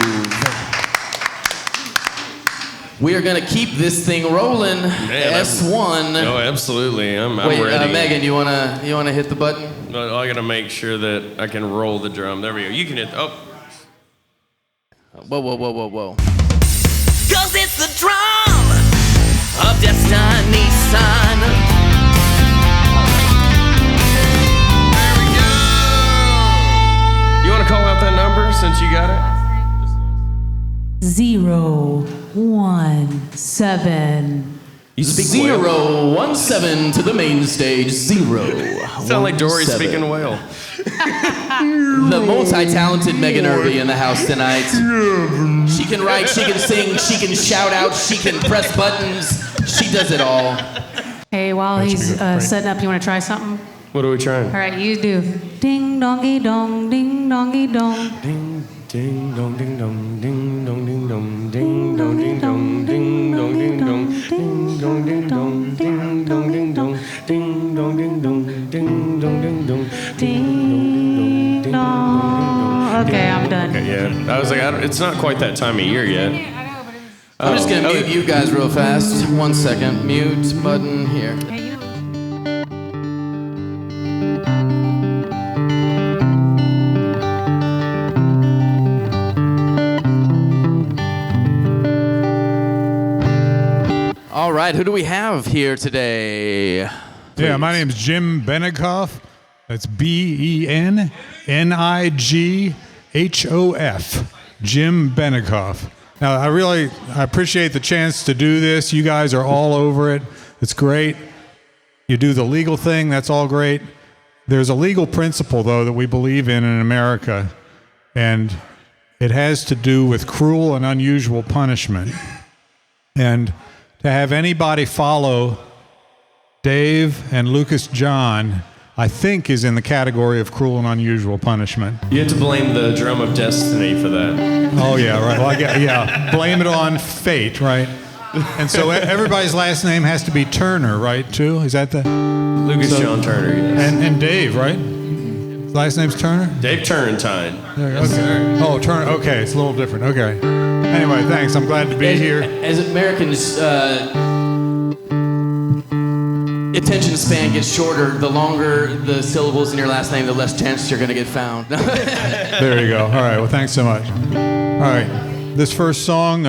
Speaker 2: We are gonna keep this thing rolling. S1.
Speaker 1: Oh, absolutely. I'm
Speaker 2: Wait,
Speaker 1: ready.
Speaker 2: Megan, you wanna hit the button?
Speaker 1: No, I gotta make sure that I can roll the drum. There we go. You can hit. Oh.
Speaker 2: Whoa.
Speaker 3: Cause it's the drum of destiny, son.
Speaker 1: You wanna call out that number since you got it?
Speaker 4: 017.
Speaker 1: You speak whale.
Speaker 2: 017 to the main stage. 0.
Speaker 1: Sound like Dory speaking whale.
Speaker 2: The multi-talented Megan Irby in the house tonight. She can write, she can sing, she can shout out, she can press buttons. She does it all.
Speaker 4: Hey, while he's setting up, you want to try something?
Speaker 1: What are we trying?
Speaker 4: All right, you do. Ding dongy dong, ding dongy dong.
Speaker 1: Ding, ding, dong, ding, dong, ding, dong, ding, dong, ding, dong, ding, dong, ding, dong, ding, dong, ding, dong, ding, dong, ding, dong, ding, dong, ding, dong, ding, dong, ding, dong, ding, dong,
Speaker 4: Ding dong. Okay, I'm done.
Speaker 1: Okay, yeah. I was like, it's not quite that time of year yet.
Speaker 2: I'm just gonna mute you guys real fast. 1 second. Mute button here. All right, who do we have here today?
Speaker 8: Yeah, my name's Jim Benighoff. That's Benighoff. Jim Benighoff. Now, I appreciate the chance to do this. You guys are all over it. It's great. You do the legal thing. That's all great. There's a legal principle, though, that we believe in America, and it has to do with cruel and unusual punishment. And to have anybody follow Dave and Lucas John, I think, is in the category of cruel and unusual punishment.
Speaker 1: You have to blame the drum of destiny for that.
Speaker 8: Oh, yeah, right. Well, blame it on fate, right? And so everybody's last name has to be Turner, right, too? Is that the...
Speaker 1: Lucas John Turner, yes.
Speaker 8: And Dave, right? Last name's Turner?
Speaker 1: Dave Turrentine.
Speaker 8: Okay. Oh, Turner. Okay, it's a little different. Okay. Anyway, thanks. I'm glad to be here.
Speaker 2: As Americans, attention span gets shorter. The longer the syllables in your last name, the less chance you're going to get found.
Speaker 8: There you go. All right. Well, thanks so much. All right. This first song,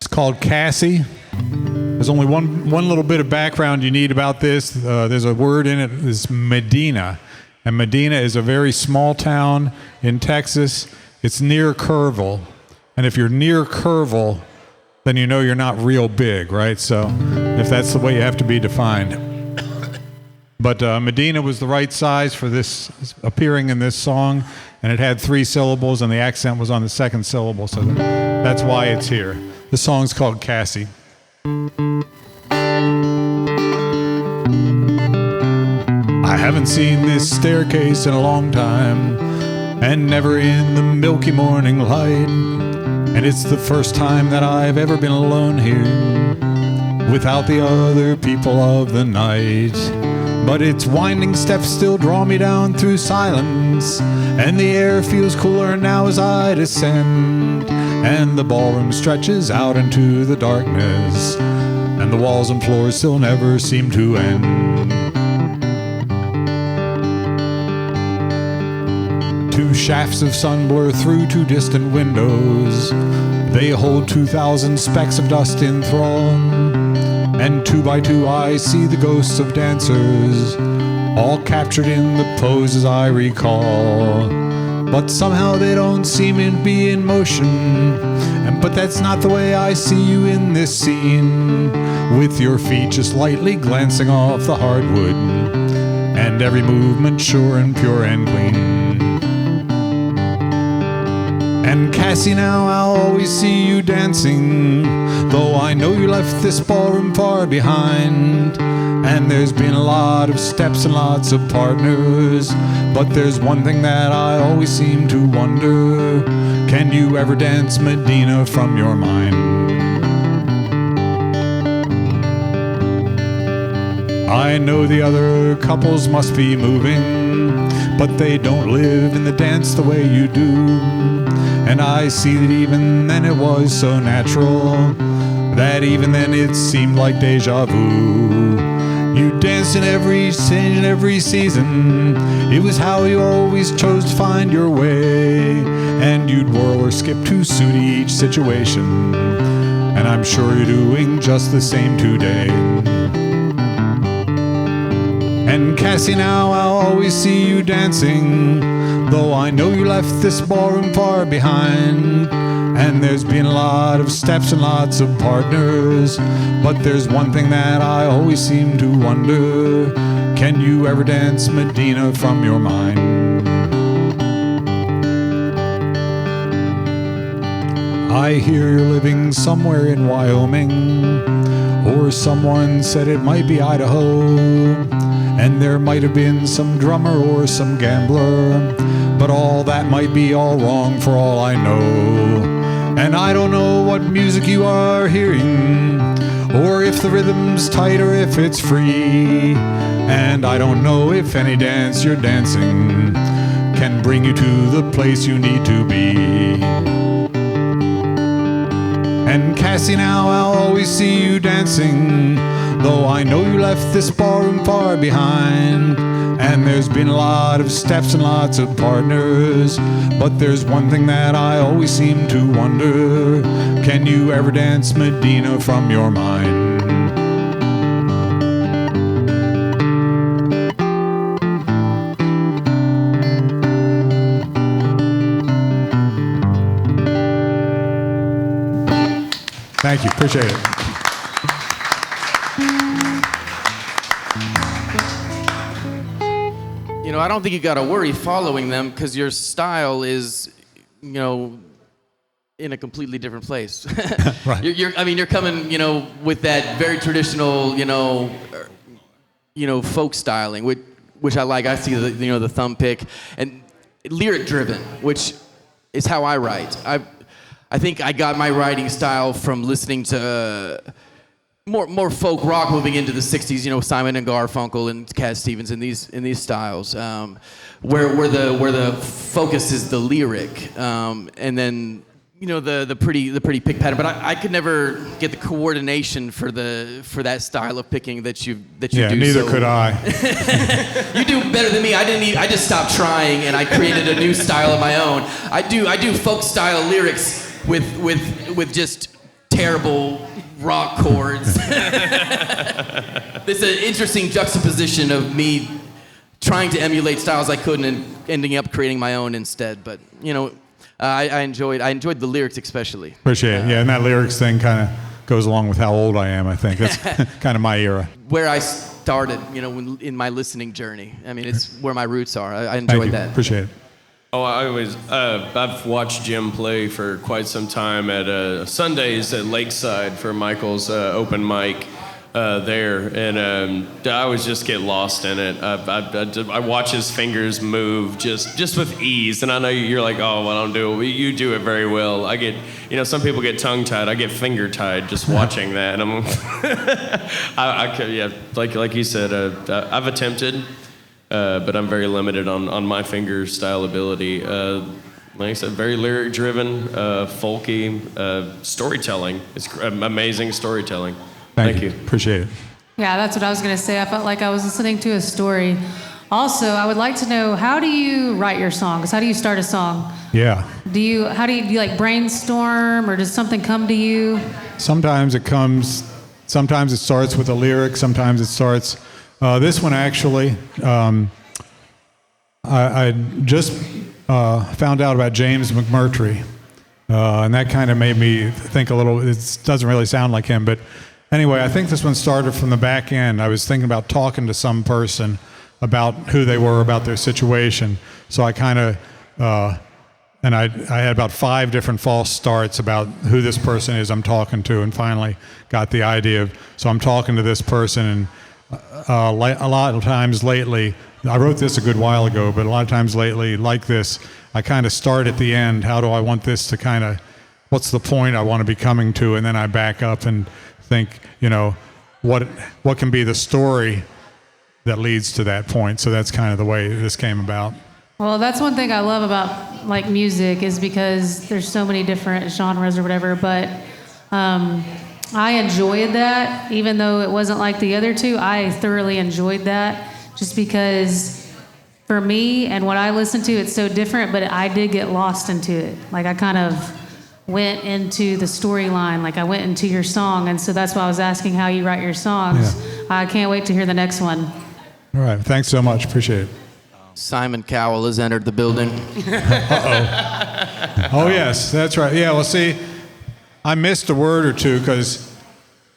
Speaker 8: it's called Cassie. There's only one little bit of background you need about this. There's a word in it. It's Medina. And Medina is a very small town in Texas. It's near Kerrville. And if you're near Kerrville, then you know you're not real big, right? So if that's the way you have to be defined. But Medina was the right size for this appearing in this song, and it had 3 syllables, and the accent was on the second syllable, so that's why it's here. The song's called Cassie. I haven't seen this staircase in a long time, and never in the milky morning light. And it's the first time that I've ever been alone here, without the other people of the night. But its winding steps still draw me down through silence, and the air feels cooler now as I descend. And the ballroom stretches out into the darkness, and the walls and floors still never seem to end. 2 shafts of sun blur through 2 distant windows. They hold 2,000 specks of dust in thrall. And 2 by 2 I see the ghosts of dancers, all captured in the poses I recall. But somehow they don't seem to be in motion. But that's not the way I see you in this scene, with your feet just lightly glancing off the hardwood, and every movement sure and pure and clean. And Cassie, now I'll always see you dancing, though I know you left this ballroom far behind. And there's been a lot of steps and lots of partners, but there's one thing that I always seem to wonder: can you ever dance Medina from your mind? I know the other couples must be moving, but they don't live in the dance the way you do. And I see that even then it was so natural, that even then it seemed like deja vu. You danced in every scene, in every season. It was how you always chose to find your way. And you'd whirl or skip to suit each situation. And I'm sure you're doing just the same today. And Cassie, now I'll always see you dancing, though I know you left this ballroom far behind. And there's been a lot of steps and lots of partners, but there's one thing that I always seem to wonder: can you ever dance Medina from your mind? I hear you're living somewhere in Wyoming, or someone said it might be Idaho. And there might have been some drummer or some gambler, but all that might be all wrong for all I know. And I don't know what music you are hearing, or if the rhythm's tight or if it's free. And I don't know if any dance you're dancing can bring you to the place you need to be. And Cassie, now I'll always see you dancing, though I know you left this ballroom far behind. And there's been a lot of steps and lots of partners, but there's one thing that I always seem to wonder: can you ever dance Medina from your mind? Thank you, appreciate it.
Speaker 2: You know, I don't think you got to worry following them, because your style is, you know, in a completely different place.
Speaker 8: Right.
Speaker 2: You're coming, you know, with that very traditional, you know, folk styling, which I like. I see the thumb pick and lyric driven, which is how I write. I think I got my writing style from listening to more folk rock moving into the '60s. You know, Simon and Garfunkel and Cat Stevens in these styles, where the focus is the lyric, and then you know the pretty pick pattern. But I could never get the coordination for that style of picking that you do.
Speaker 8: Neither could I.
Speaker 2: You do better than me. I just stopped trying and I created a new style of my own. I do folk style lyrics with just terrible rock chords. There's an interesting juxtaposition of me trying to emulate styles I couldn't and ending up creating my own instead. But you know, I enjoyed the lyrics especially.
Speaker 8: Appreciate it. Yeah, and that lyrics thing kind of goes along with how old I am. I think that's kind of my era.
Speaker 2: Where I started, you know, in my listening journey. I mean, it's where my roots are. I
Speaker 8: Thank
Speaker 2: enjoyed
Speaker 8: you.
Speaker 2: that.
Speaker 8: Appreciate it.
Speaker 1: Oh, I've watched Jim play for quite some time at Sundays at Lakeside for Michael's open mic there, and I always just get lost in it. I watch his fingers move just with ease, and I know you're like, oh, well, I don't do it. Well, you do it very well. I get, you know, some people get tongue-tied. I get finger-tied just watching that, and I'm, like you said, I've attempted. But I'm very limited on my finger style ability. Like I said, very lyric driven, folky, storytelling. It's amazing storytelling. Thank you.
Speaker 8: Appreciate it.
Speaker 4: Yeah, that's what I was going to say. I felt like I was listening to a story. Also, I would like to know, how do you write your songs? How do you start a song?
Speaker 8: Yeah.
Speaker 4: Do you like brainstorm, or does something come to you?
Speaker 8: Sometimes it starts with a lyric. Sometimes it starts. This one actually, I just found out about James McMurtry, and that kind of made me think a little. It doesn't really sound like him, but anyway, I think this one started from the back end. I was thinking about talking to some person about who they were, about their situation. So I kind of, and I had about 5 different false starts about who this person is I'm talking to, and finally got the idea of, so I'm talking to this person, and a lot of times lately, I wrote this a good while ago, but a lot of times lately, like this, I kind of start at the end. How do I want this to kind of, what's the point I want to be coming to? And then I back up and think, you know, what can be the story that leads to that point? So that's kind of the way this came about.
Speaker 4: Well, that's one thing I love about like music, is because there's so many different genres or whatever, but I enjoyed that, even though it wasn't like the other two. I thoroughly enjoyed that, just because for me and what I listen to, it's so different, but I did get lost into it. Like I kind of went into the storyline, like I went into your song, and so that's why I was asking how you write your songs. Yeah. I can't wait to hear the next one.
Speaker 8: All right, thanks so much, appreciate it.
Speaker 2: Simon Cowell has entered the building.
Speaker 8: Oh yes, that's right. Yeah, well see, I missed a word or two because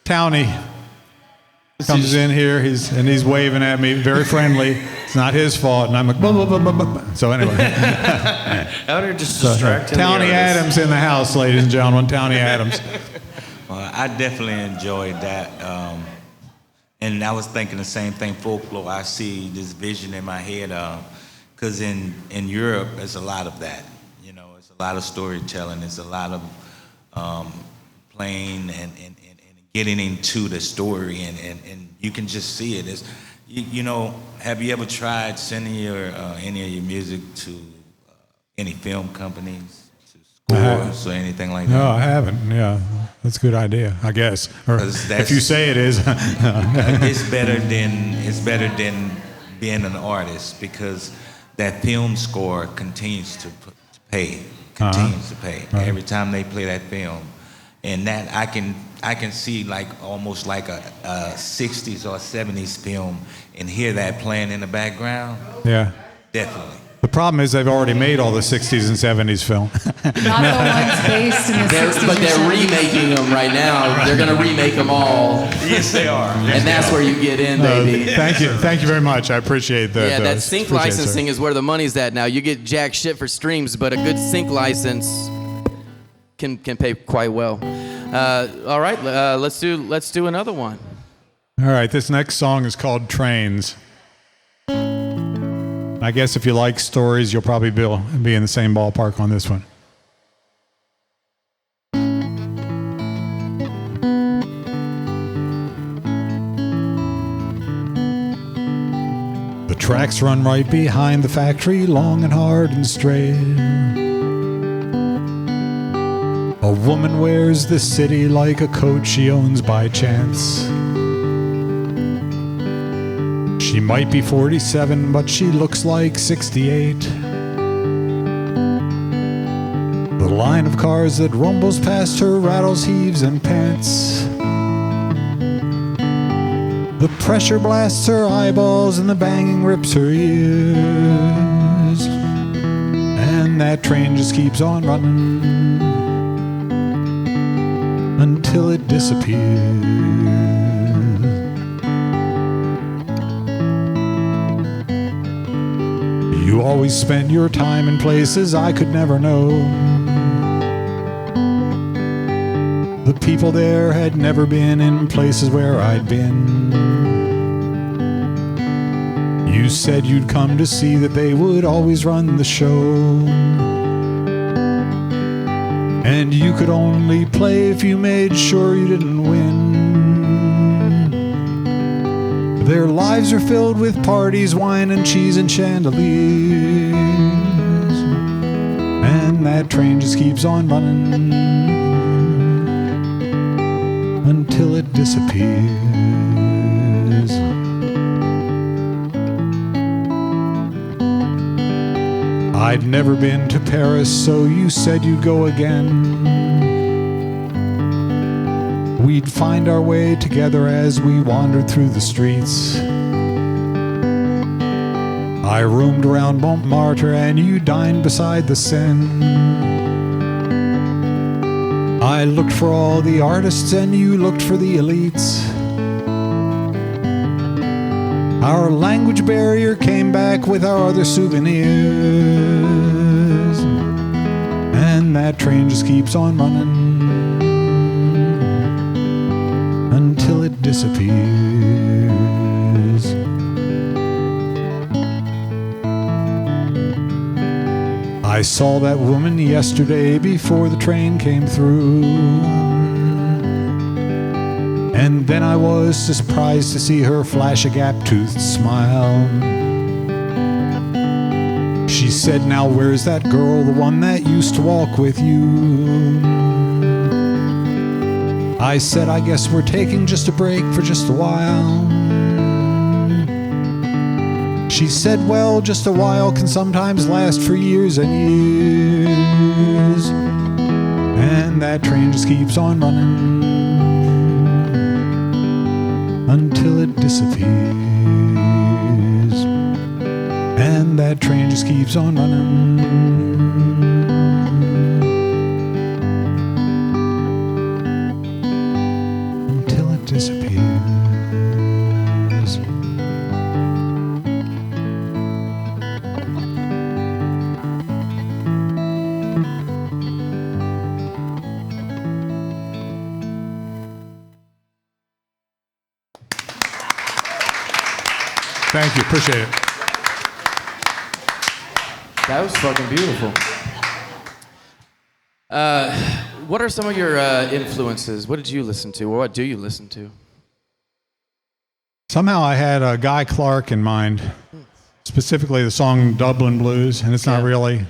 Speaker 8: Townie comes in here, he's waving at me, very friendly. It's not his fault, and I'm like, blah, blah, blah, blah, blah. So anyway.
Speaker 1: Out here just distracting
Speaker 8: Townie Adams in the house, ladies and gentlemen, Townie Adams.
Speaker 6: Well, I definitely enjoyed that. And I was thinking the same thing, folklore. I see this vision in my head, because in Europe, there's a lot of that. You know, it's a lot of storytelling. It's a lot of playing and getting into the story, and you can just see it. It's, you know, have you ever tried sending any of your music to any film companies, to scores or anything like that?
Speaker 8: No, I haven't. Yeah, that's a good idea, I guess. Or if you say it is,
Speaker 6: it's better than being an artist, because that film score continues to pay. Right. Every time they play that film. And that I can see like almost like a 60s or 70s film and hear that playing in the background.
Speaker 8: Yeah.
Speaker 6: Definitely.
Speaker 8: The problem is they've already made all the 60s and 70s film.
Speaker 4: Not the ones based in the 60s.
Speaker 2: But they're remaking them right now. They're going to remake them all.
Speaker 6: Yes, they are.
Speaker 2: And that's where you get in, baby.
Speaker 8: Thank you very much. I appreciate that.
Speaker 2: Yeah, that sync licensing is where the money's at now. You get jack shit for streams, but a good sync license can pay quite well. All right, let's do another one.
Speaker 8: All right, this next song is called Trains. I guess if you like stories, you'll probably be in the same ballpark on this one. tracks run right behind the factory, long and hard and straight. A woman wears the city like a coat she owns by chance. She might be 47, but she looks like 68. The line of cars that rumbles past her rattles, heaves, and pants. The pressure blasts her eyeballs and the banging rips her ears. And that train just keeps on running until it disappears. You always spent your time in places I could never know. The people there had never been in places where I'd been. You said you'd come to see that they would always run the show. And you could only play if you made sure you didn't win. Their lives are filled with parties, wine and cheese and chandeliers. And that train just keeps on running until it disappears. I'd never been to Paris, so you said you'd go again. We'd find our way together as we wandered through the streets. I roamed around Montmartre and you dined beside the Seine. I looked for all the artists and you looked for the elites. Our language barrier came back with our other souvenirs. And that train just keeps on running until it disappears. I saw that woman yesterday before the train came through. And then I was surprised to see her flash a gap-toothed smile. She said, "Now where's that girl, the one that used to walk with you?" I said, "I guess we're taking just a break for just a while." She said, "Well, just a while can sometimes last for years and years." And that train just keeps on running until it disappears. And that train just keeps on running until it disappears. Thank you. Appreciate it.
Speaker 2: That was fucking beautiful. What are some of your influences? What did you listen to, or what do you listen to?
Speaker 8: Somehow I had Guy Clark in mind, specifically the song Dublin Blues, and it's not really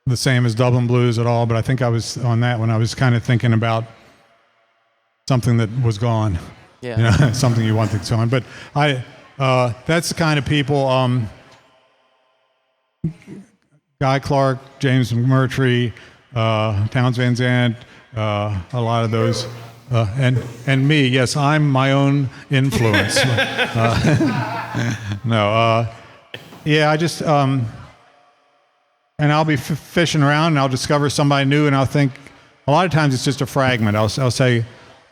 Speaker 8: the same as Dublin Blues at all, but I think I was on that when I was kind of thinking about something that was gone.
Speaker 2: Yeah.
Speaker 8: You know, something you want to go on. But that's the kind of people, Guy Clark, James McMurtry, Townes Van Zandt, a lot of those, and me. Yes, I'm my own influence. Yeah, I just, and I'll be fishing around and I'll discover somebody new and I'll think, a lot of times it's just a fragment. I'll say,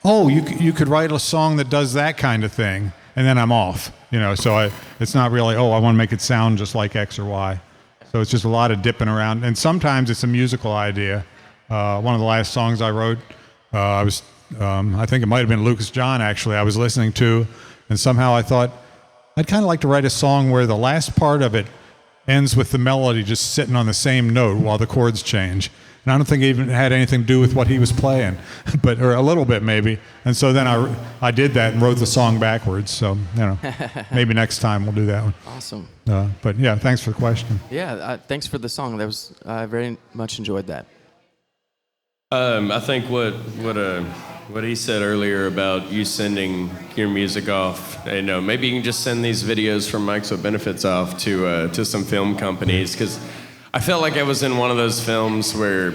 Speaker 8: oh, you could write a song that does that kind of thing, and then I'm off. You know, so it's not really, oh, I want to make it sound just like X or Y. So it's just a lot of dipping around, and sometimes it's a musical idea. One of the last songs I wrote, I think it might have been Lucas John actually, I was listening to, and somehow I thought, I'd kind of like to write a song where the last part of it ends with the melody just sitting on the same note while the chords change. And I don't think it even had anything to do with what he was playing, or a little bit maybe. And so then I did that and wrote the song backwards. So, maybe next time we'll do that one.
Speaker 2: Awesome.
Speaker 8: But yeah, thanks for the question.
Speaker 2: Yeah, thanks for the song. That was I very much enjoyed that.
Speaker 1: I think what he said earlier about you sending your music off, maybe you can just send these videos from Mics with Benefits off to some film companies, because I felt like I was in one of those films where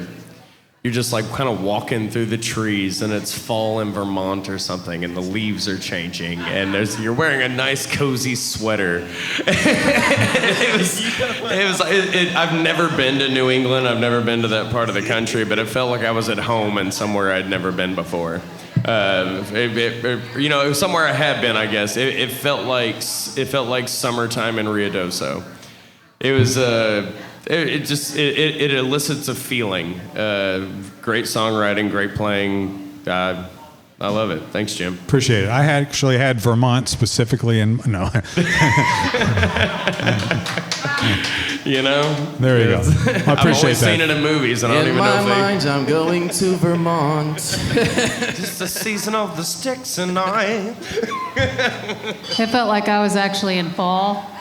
Speaker 1: you're just like kind of walking through the trees and it's fall in Vermont or something and the leaves are changing and you're wearing a nice cozy sweater. I've never been to New England. I've never been to that part of the country, but it felt like I was at home and somewhere I'd never been before. It was somewhere I had been, I guess. It felt like summertime in Ruidoso. It was it elicits a feeling. Great songwriting, great playing. I love it. Thanks, Jim.
Speaker 8: Appreciate it. I actually had Vermont specifically in no. There you go. I appreciate
Speaker 1: I've always
Speaker 8: that.
Speaker 1: seen it in movies, and I don't even know if
Speaker 2: In my mind, I'm going to Vermont.
Speaker 1: Just the season of the sticks and I.
Speaker 4: It felt like I was actually in fall.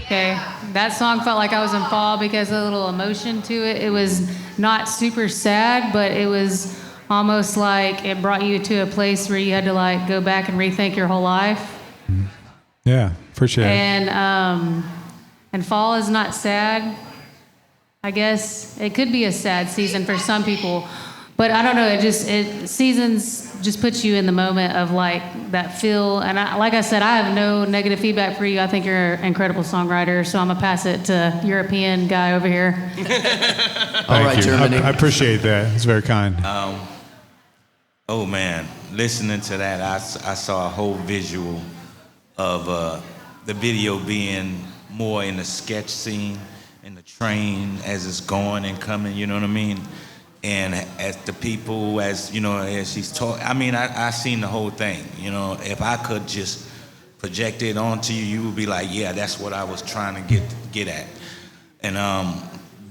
Speaker 4: Okay, that song felt like I was in fall because of a little emotion to it. It was not super sad, but it was almost like it brought you to a place where you had to like go back and rethink your whole life.
Speaker 8: Yeah, appreciate it.
Speaker 4: And fall is not sad. I guess it could be a sad season for some people, but I don't know. Seasons just puts you in the moment of like that feel. And like I said, I have no negative feedback for you. I think you're an incredible songwriter. So I'm gonna pass it to European guy over here.
Speaker 2: All right,
Speaker 8: you.
Speaker 2: Germany.
Speaker 8: I appreciate that. It's very kind.
Speaker 6: Oh man, listening to that, I saw a whole visual of the video being more in the sketch scene, in the train as it's going and coming, you know what I mean? And as the people, as she's talking, I seen the whole thing, if I could just project it onto you, you would be like, yeah, that's what I was trying to get at. And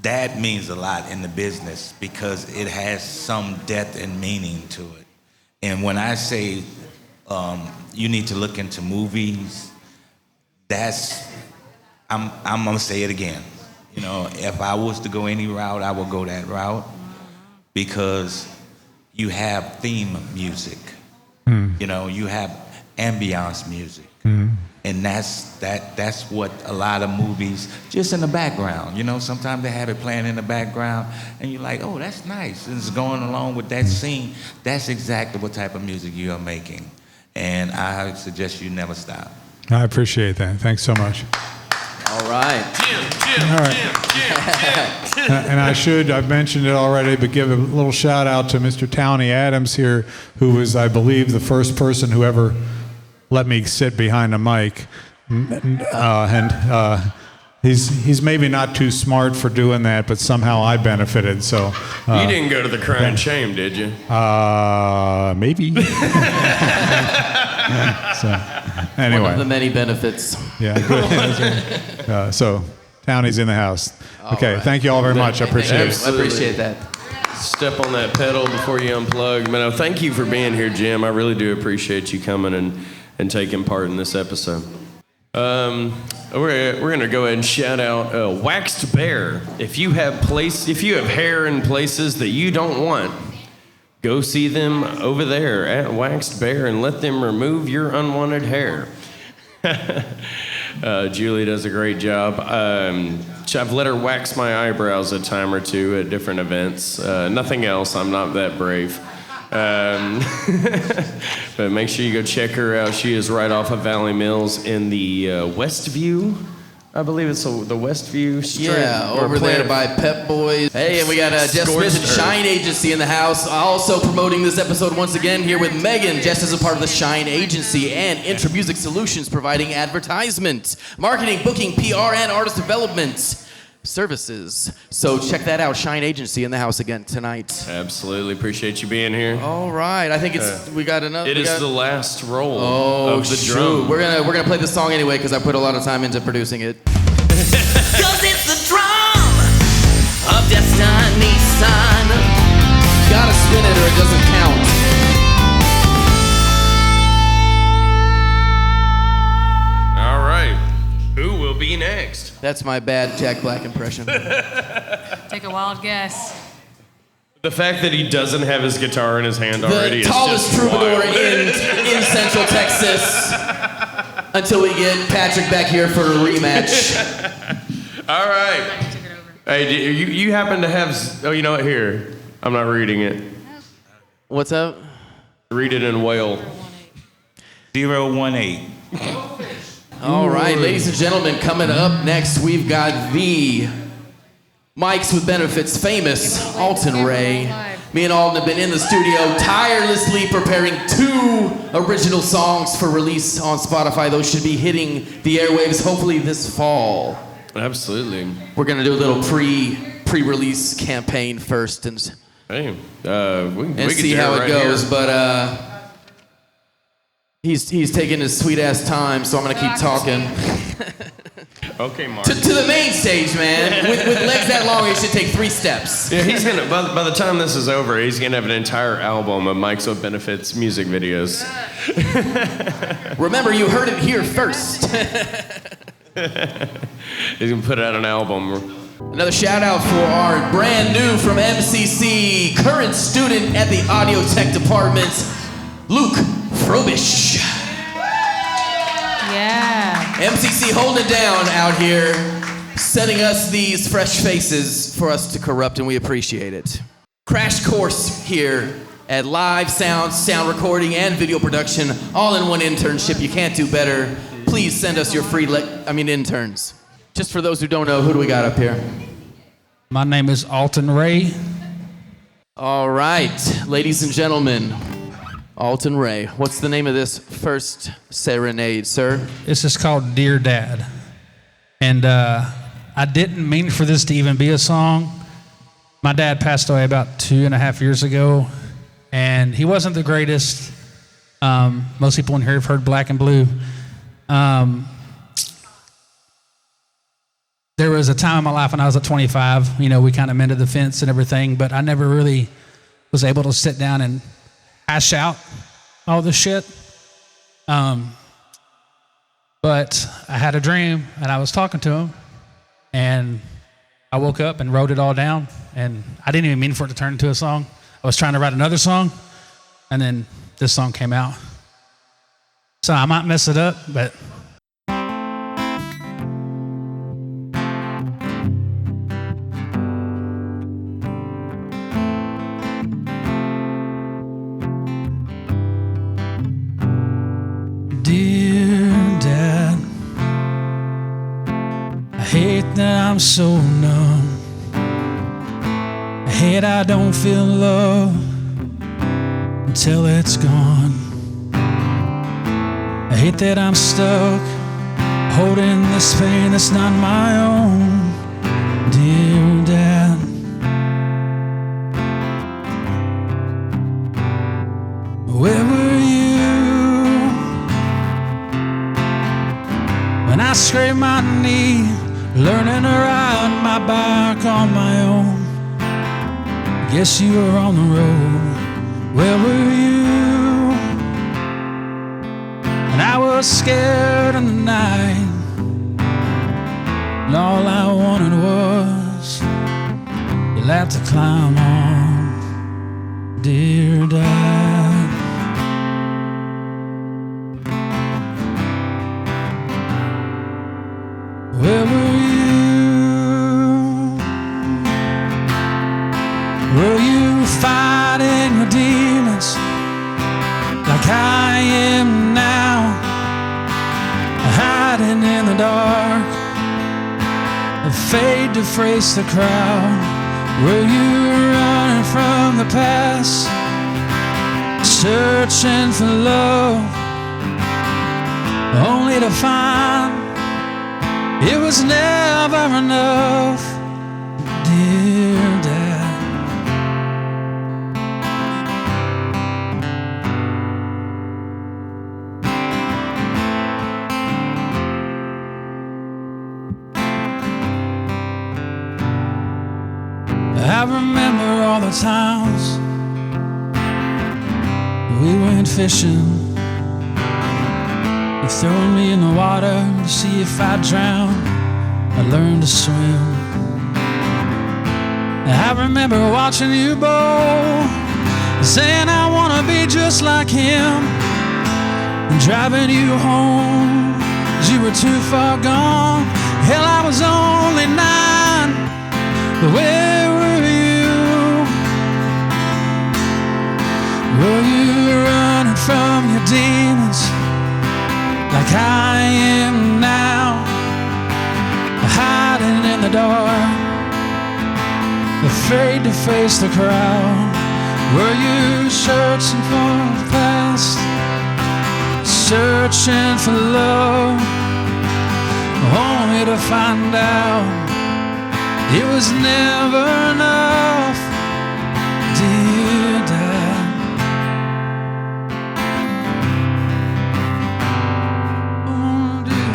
Speaker 6: that means a lot in the business because it has some depth and meaning to it. And when I say you need to look into movies, I'm gonna say it again. If I was to go any route, I would go that route. Because you have theme music, you have ambiance music, and that's what a lot of movies just in the background. Sometimes they have it playing in the background, and you're like, oh, that's nice. And it's going along with that scene. That's exactly what type of music you are making, and I suggest you never stop.
Speaker 8: I appreciate that. Thanks so much.
Speaker 2: All right.
Speaker 8: Jim. And I've mentioned it already, but give a little shout out to Mr. Townie Adams here, who was, I believe, the first person who ever let me sit behind a mic. He's maybe not too smart for doing that, but somehow I benefited. So
Speaker 1: you didn't go to the Crying Shame, did you?
Speaker 8: Maybe. Anyway.
Speaker 2: One of the many benefits.
Speaker 8: Yeah, good. So, Townie's in the house. Okay,
Speaker 2: right.
Speaker 8: Thank you all very much. I appreciate it.
Speaker 2: I appreciate that.
Speaker 1: Step on that pedal before you unplug. No, thank you for being here, Jim. I really do appreciate you coming and taking part in this episode. We're gonna go ahead and shout out Waxed Bear. If you have hair in places that you don't want, go see them over there at Waxed Bear and let them remove your unwanted hair. Julie does a great job. I've let her wax my eyebrows a time or two at different events. Nothing else. I'm not that brave. But make sure you go check her out. She is right off of Valley Mills in the Westview. I believe it's the Westview Street.
Speaker 2: Yeah, over there by Pep Boys. Hey, and we got Jess Smith and Shine Agency in the house. Also promoting this episode once again here with Megan. Jess is a part of the Shine Agency and Intra Music Solutions, providing advertisement, marketing, booking, PR, and artist development services. So check that out. Shine Agency in the house again tonight.
Speaker 1: Absolutely. Appreciate you being here.
Speaker 2: All right. I think we got another.
Speaker 1: It is the last roll of the
Speaker 2: shoot.
Speaker 1: drum.
Speaker 2: We're gonna play this song anyway because I put a lot of time into producing it.
Speaker 3: Cause it's the drum of destiny sign.
Speaker 2: Gotta spin it or it doesn't count.
Speaker 1: All right. Who will be next?
Speaker 2: That's my bad Jack Black impression.
Speaker 4: Take a wild guess.
Speaker 1: The fact that he doesn't have his guitar in his hand already
Speaker 2: The tallest
Speaker 1: is just
Speaker 2: troubadour
Speaker 1: wild.
Speaker 2: in Central Texas. Until we get Patrick back here for a rematch.
Speaker 1: All right. Hey, you happen to have... Oh, you know what? Here. I'm not reading it.
Speaker 2: What's up?
Speaker 1: Read it in whale.
Speaker 6: 018.
Speaker 2: All right, ladies and gentlemen, coming up next, we've got the Mics with Benefits famous Alton Ray. Me and Alton have been in the studio tirelessly preparing 2 original songs for release on Spotify. Those should be hitting the airwaves hopefully this fall.
Speaker 1: Absolutely.
Speaker 2: We're gonna do a little pre-release campaign first and
Speaker 1: Hey, we can
Speaker 2: see
Speaker 1: do
Speaker 2: how it
Speaker 1: right
Speaker 2: goes.
Speaker 1: here.
Speaker 2: But he's taking his sweet ass time, so I'm gonna keep talking.
Speaker 1: Okay, Mark.
Speaker 2: To the main stage, man. With legs that long, it should take 3 steps.
Speaker 1: Yeah, he's gonna. By the time this is over, he's gonna have an entire album of Mics with Benefits music videos.
Speaker 2: Remember, you heard it here first.
Speaker 1: He's gonna put out an album.
Speaker 2: Another shout out for our brand new from MCC, current student at the audio tech department, Luke Frobish.
Speaker 4: Yeah.
Speaker 2: MCC holding it down out here, setting us these fresh faces for us to corrupt, and we appreciate it. Crash course here at Live Sound, sound recording, and video production, all in one internship. You can't do better. Please send us your free interns. Just for those who don't know, who do we got up here?
Speaker 9: My name is Alton Ray.
Speaker 2: All right, ladies and gentlemen, Alton Ray. What's the name of this first serenade, sir?
Speaker 9: This is called Dear Dad. And I didn't mean for this to even be a song. My dad passed away about 2.5 years ago, and he wasn't the greatest. Most people in here have heard Black and Blue. There was a time in my life when I was at 25, we kind of mended the fence and everything, but I never really was able to sit down and hash out all this shit. But I had a dream, and I was talking to him, and I woke up and wrote it all down, and I didn't even mean for it to turn into a song. I was trying to write another song, and then this song came out. So I might mess it up, but... Dear Dad, I hate that I'm so numb. I hate I don't feel love until it's gone. I hate that I'm stuck holding this pain that's not my own. Dear Dad, where were you when I scraped my knee, learning to ride my bike on my own? Guess you were on the road. Where were you? And I was scared in the night, and all I wanted was your ladder to climb on. Dear Dad, where were you? Were you fighting your demons like I am now, hiding in the dark, afraid to face the crowd? Were you running from the past, searching for love, only to find it was never enough? Dear Dad, I remember all the times we went fishing. You throwing me in the water to see if I'd drown. I learned to swim. I remember watching you bowl, saying I wanna be just like him, and driving you home 'cause you were too far gone. Hell, I was only 9, but where were you? Were you running from your demons like I am now, hiding in the dark, afraid to face the crowd? Were you searching for the past, searching for love, only to find out it was never enough, dear Dad? Oh, dear.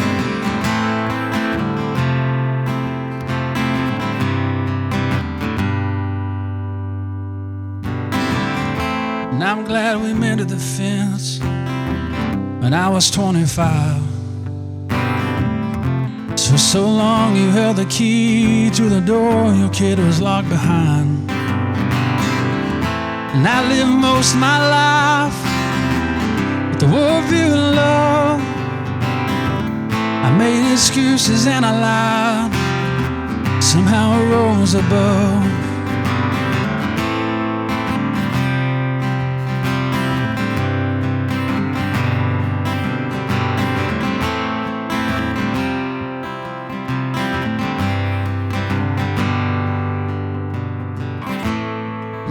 Speaker 9: And I'm glad we mended the fence when I was 25. For so long you held the key to the door your kid was locked behind. And I lived most of my life with the worldview of love. I made excuses and I lied, somehow I rose above.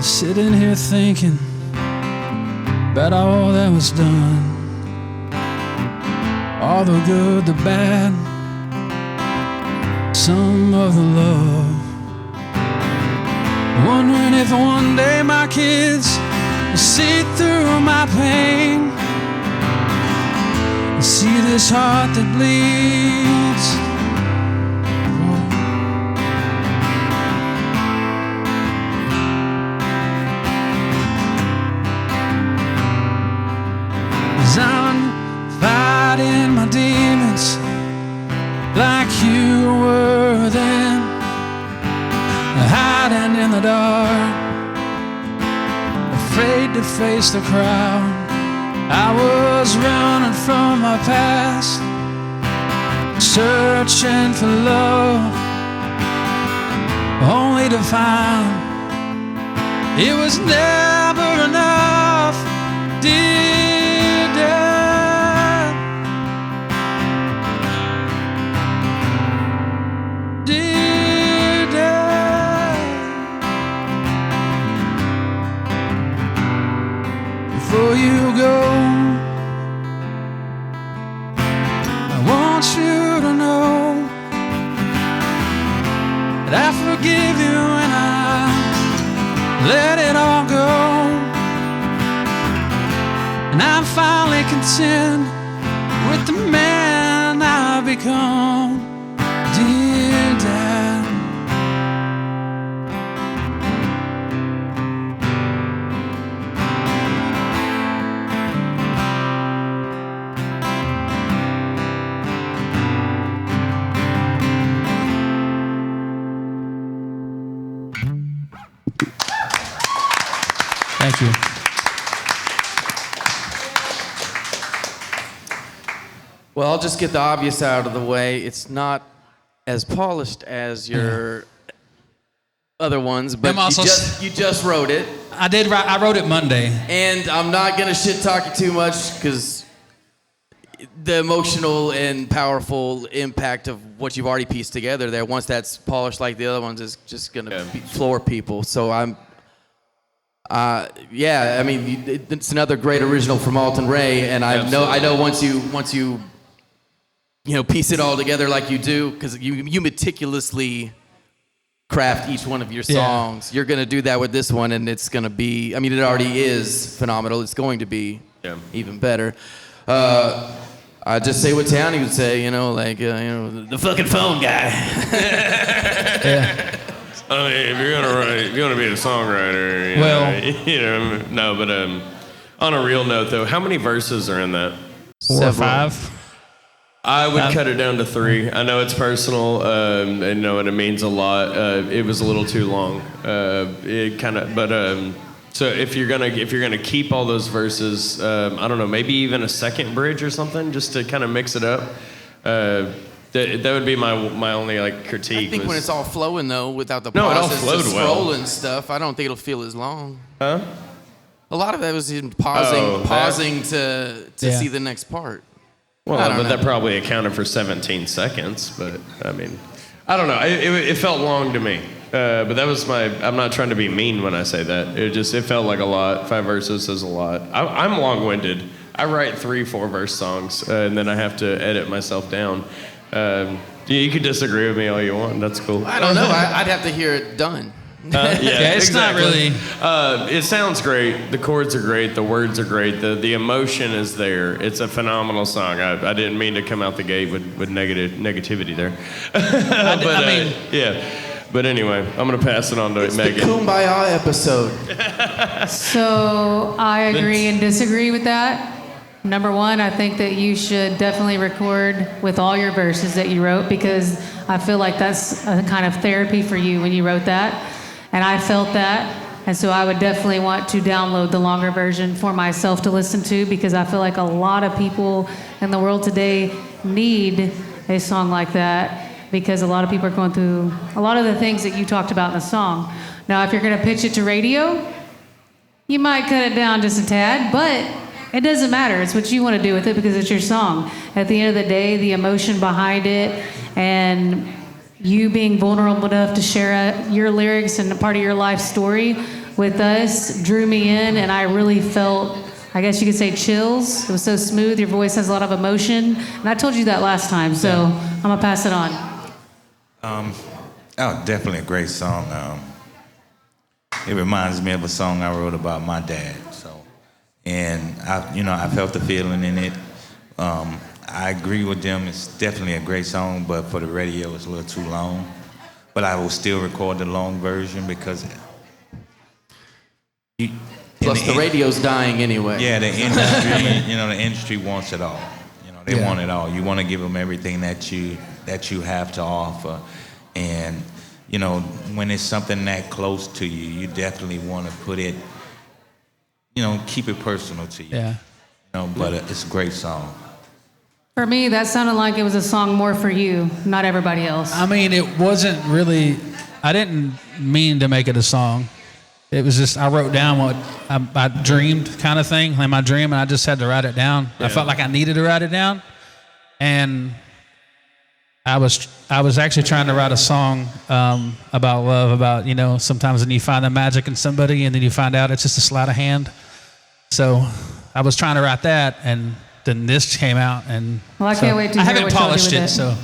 Speaker 9: Sitting here thinking about all that was done, all the good, the bad, some of the love. Wondering if one day my kids will see through my pain and see this heart that bleeds. Fighting my demons like you were then, hiding in the dark, afraid to face the crowd. I was running from my past, searching for love, only to find it was never enough, dear Dad. Before you go, I want you to know that I forgive you and I let it all go. And I'm finally content with the man I've become, dear Dad. Thank you.
Speaker 2: Well, I'll just get the obvious out of the way. It's not as polished as your other ones, but you just wrote it.
Speaker 9: I did. I wrote it Monday.
Speaker 2: And I'm not gonna shit talk you too much because the emotional and powerful impact of what you've already pieced together there, once that's polished like the other ones, is just gonna floor people. So I'm. Yeah, I mean, it's another great original from Alton Ray, and I know once you piece it all together like you do, because you meticulously craft each one of your songs. You're gonna do that with this one, and it's gonna be. I mean, it already is phenomenal. It's going to be even better. I just say what Townie would say, the fucking phone guy.
Speaker 1: I mean, if you're gonna write, if you want to be a songwriter, no. But on a real note, though, how many verses are in that?
Speaker 9: 4 or 5.
Speaker 1: I would cut it down to 3. I know it's personal, and it means a lot. It was a little too long. So if you're gonna keep all those verses, I don't know, maybe even a second bridge or something, just to kind of mix it up. That would be my only critique.
Speaker 2: I think when it's all flowing though, without the
Speaker 1: No, it all
Speaker 2: process
Speaker 1: flowed
Speaker 2: of
Speaker 1: well.
Speaker 2: scrolling stuff, I don't think it'll feel as long.
Speaker 1: Huh?
Speaker 2: A lot of that was him pausing to
Speaker 9: Yeah.
Speaker 2: see the next part.
Speaker 1: Well,
Speaker 2: I don't
Speaker 1: but
Speaker 2: know.
Speaker 1: that probably accounted for 17 seconds. But I mean, I don't know. It felt long to me. But that was I'm not trying to be mean when I say that. It felt like a lot. 5 verses is a lot. I'm long-winded. I write 3-4 verse songs, and then I have to edit myself down. You can disagree with me all you want. That's cool.
Speaker 2: I don't know. I'd have to hear it done.
Speaker 9: It's not really.
Speaker 1: It sounds great. The chords are great. The words are great. The emotion is there. It's a phenomenal song. I didn't mean to come out the gate with negativity there. Yeah. But anyway, I'm gonna pass it on to Megan.
Speaker 2: The Kumbaya episode.
Speaker 4: So I agree and disagree with that. Number one, I think that you should definitely record with all your verses that you wrote, because I feel like that's a kind of therapy for you when you wrote that. And I felt that. And so I would definitely want to download the longer version for myself to listen to, because I feel like a lot of people in the world today need a song like that, because a lot of people are going through a lot of the things that you talked about in the song. Now, if you're going to pitch it to radio, you might cut it down just a tad, but it doesn't matter. It's what you want to do with it, because it's your song. At the end of the day, the emotion behind it and you being vulnerable enough to share your lyrics and a part of your life story with us drew me in, and I really felt, I guess you could say, chills. It was so smooth. Your voice has a lot of emotion. And I told you that last time, so I'm going to pass it on.
Speaker 6: Definitely a great song. It reminds me of a song I wrote about my dad. And I felt the feeling in it. I agree with them. It's definitely a great song, but for the radio, it's a little too long. But I will still record the long version, because
Speaker 2: Plus, the radio's dying anyway.
Speaker 6: Yeah, the industry, the industry wants it all. They want it all. You want to give them everything that you have to offer, and when it's something that close to you, you definitely want to put it. Keep it personal to you.
Speaker 9: Yeah.
Speaker 6: But it's a great song.
Speaker 4: For me, that sounded like it was a song more for you, not everybody else.
Speaker 9: I mean, it wasn't really. I didn't mean to make it a song. It was just I wrote down what I dreamed, kind of thing, like my dream, and I just had to write it down. Yeah. I felt like I needed to write it down, and I was actually trying to write a song about love, about sometimes when you find the magic in somebody, and then you find out it's just a sleight of hand. So I was trying to write that, and then this came out, and
Speaker 4: well, I can't wait to hear
Speaker 9: haven't
Speaker 4: what you'll
Speaker 9: polished
Speaker 4: do with
Speaker 9: it. So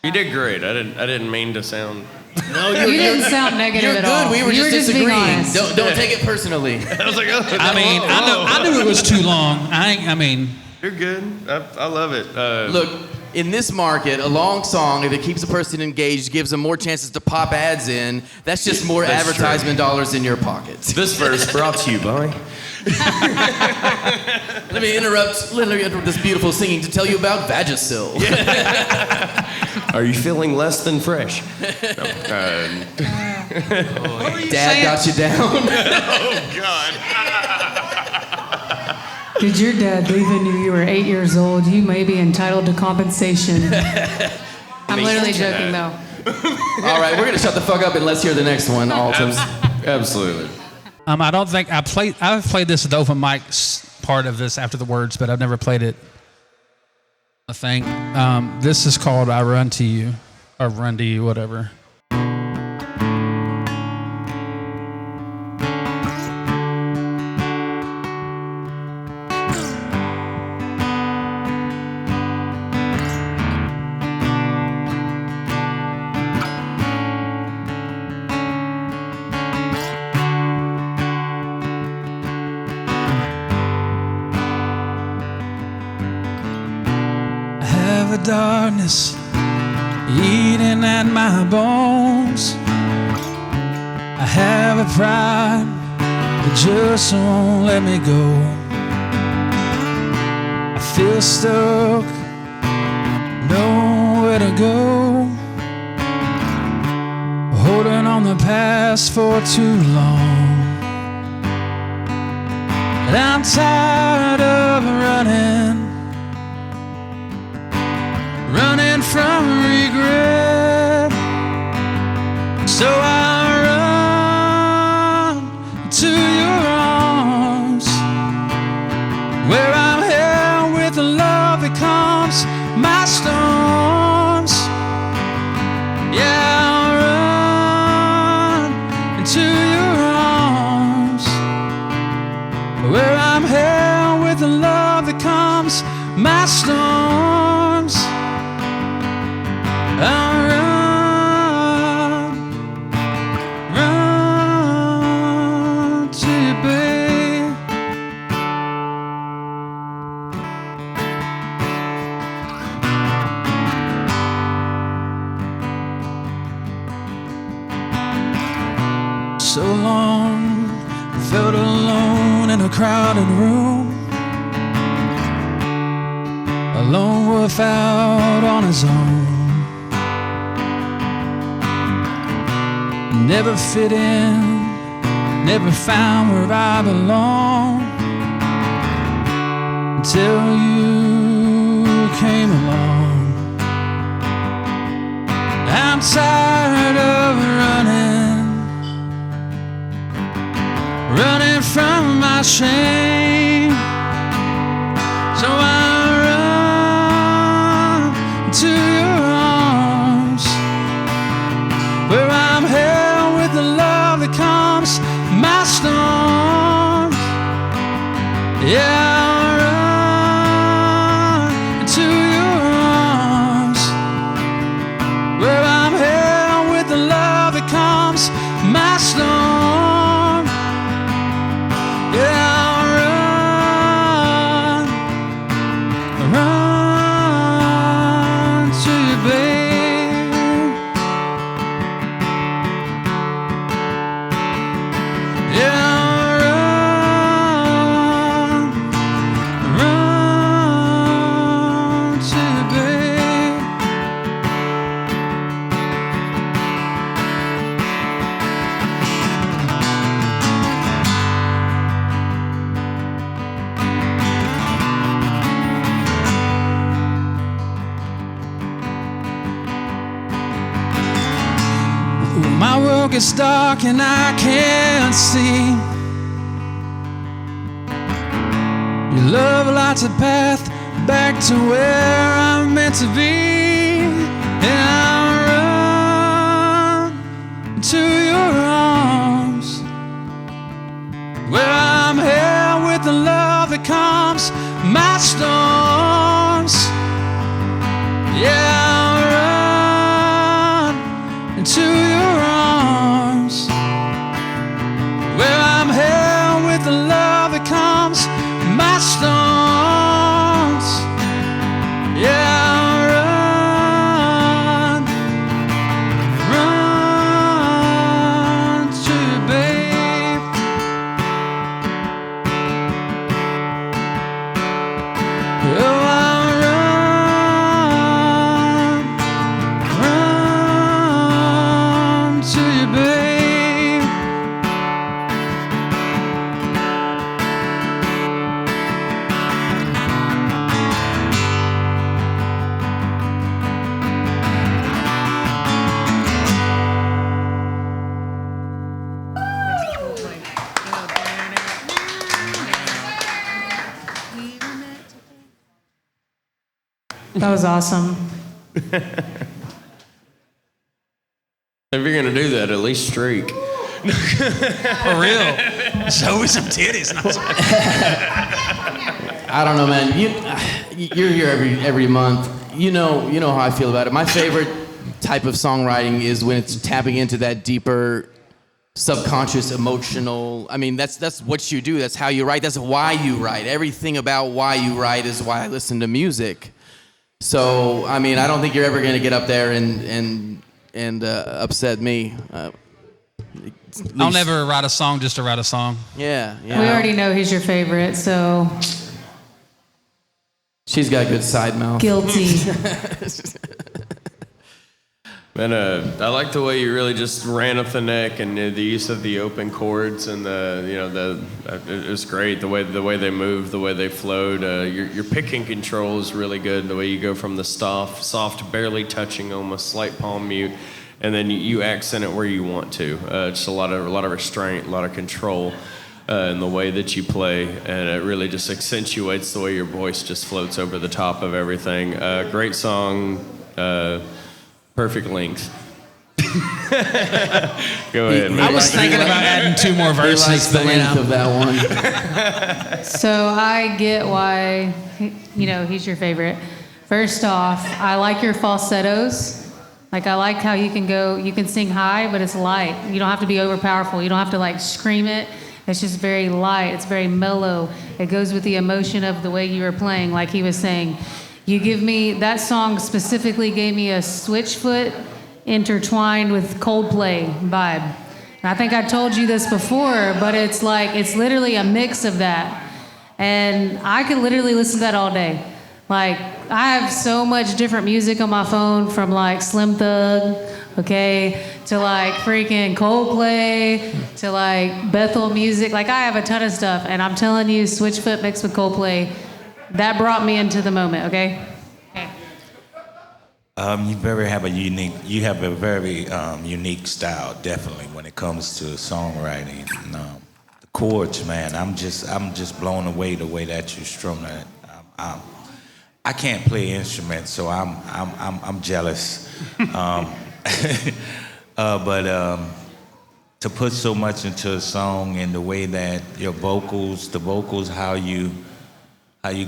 Speaker 1: you did great. I didn't mean to sound.
Speaker 2: No,
Speaker 4: you didn't sound negative
Speaker 2: you're
Speaker 4: at
Speaker 2: good.
Speaker 4: all.
Speaker 2: We were just
Speaker 4: being
Speaker 2: disagreeing.
Speaker 4: honest.
Speaker 2: Don't take it personally.
Speaker 1: I was like, oh,
Speaker 9: I knew it was too long. I mean,
Speaker 1: you're good. I love it.
Speaker 2: Look, in this market, a long song, if it keeps a person engaged, gives them more chances to pop ads in, that's just more advertisement dollars in your pockets.
Speaker 1: This verse brought to you by.
Speaker 2: Let me interrupt this beautiful singing to tell you about Vagisil.
Speaker 1: Are you feeling less than fresh?
Speaker 2: Dad got you down.
Speaker 1: Oh, God.
Speaker 4: Did your dad leave when you were 8 years old? You may be entitled to compensation. I'm literally joking, though.
Speaker 2: All right, we're going to shut the fuck up and let's hear the next one, Alton.
Speaker 1: Absolutely.
Speaker 9: I don't think I've played this at the open mics part of this after the words, but I've never played it. I think this is called "I Run to You" or "Run to You," whatever. Darkness eating at my bones. have a pride that just won't let me go. I feel stuck, nowhere to go, holding on the past for too long. And I'm tired of running from regret. So I run to your arms, where I'm held with the love that calms my storms. Yeah, I'll run into your arms, where I'm held with the love that calms my storms. I'll run to you, babe. So long, felt alone in a crowded room, a lone wolf out on his own. Never fit in, never found where I belong, until you came along. I'm tired of running from my shame. So I run to your arms, where I'm held with the love that calms my storms. Yeah, I'll run to your arms, where I'm held with the love that calms my storm. Yeah, I'll run to you, babe. Yeah, I'll run to you, babe. My world gets dark and I can't see. Your love lights a path back to where I'm meant to be. And I'll run to your arms, where I'm held with the love that calms my storms. Yeah, I'll run into your arms, where I'm held with the love that calms my storms. Yeah, I'll run to you, babe. Oh, I'll run to you, babe.
Speaker 4: That was awesome.
Speaker 1: If you're gonna do that, at least streak.
Speaker 9: For real. Show me some titties.
Speaker 2: I don't know, man. You're here every month. You know how I feel about it. My favorite type of songwriting is when it's tapping into that deeper subconscious emotional. I mean, that's what you do. That's how you write. That's why you write. Everything about why you write is why I listen to music. So, I mean, I don't think you're ever going to get up there and upset me.
Speaker 9: I'll never write a song just to write a song.
Speaker 2: Yeah.
Speaker 4: We already know he's your favorite, so
Speaker 2: She's got good side mouth.
Speaker 4: guilty.
Speaker 1: And I like the way you really just ran up the neck and the use of the open chords and it was great the way they moved, the way they flowed. Your picking control is really good. The way you go from the soft, barely touching, almost slight palm mute, and then you accent it where you want to. Just a lot of restraint, a lot of control in the way that you play, and it really just accentuates the way your voice just floats over the top of everything. Great song. Perfect length. Go ahead, man.
Speaker 9: I was thinking about adding 2 more
Speaker 2: He
Speaker 9: verses.
Speaker 2: likes the
Speaker 9: but, you
Speaker 2: length
Speaker 9: know.
Speaker 2: of that one.
Speaker 4: So I get why, he's your favorite. First off, I like your falsettos. Like, I like how you can sing high, but it's light. You don't have to be over powerful. You don't have to like scream it. It's just very light. It's very mellow. It goes with the emotion of the way you were playing, like he was saying. You give me, that song specifically gave me a Switchfoot intertwined with Coldplay vibe. And I think I told you this before, but it's literally a mix of that. And I could literally listen to that all day. Like, I have so much different music on my phone, from like Slim Thug, okay, to like freaking Coldplay, to like Bethel music. Like, I have a ton of stuff, and I'm telling you, Switchfoot mixed with Coldplay, that brought me into the moment, okay?
Speaker 6: You have a very unique style, definitely, when it comes to songwriting. And, the chords, man, I'm just blown away the way that you strum it. I can't play instruments, so I'm jealous. But to put so much into a song and the way that your the vocals, how you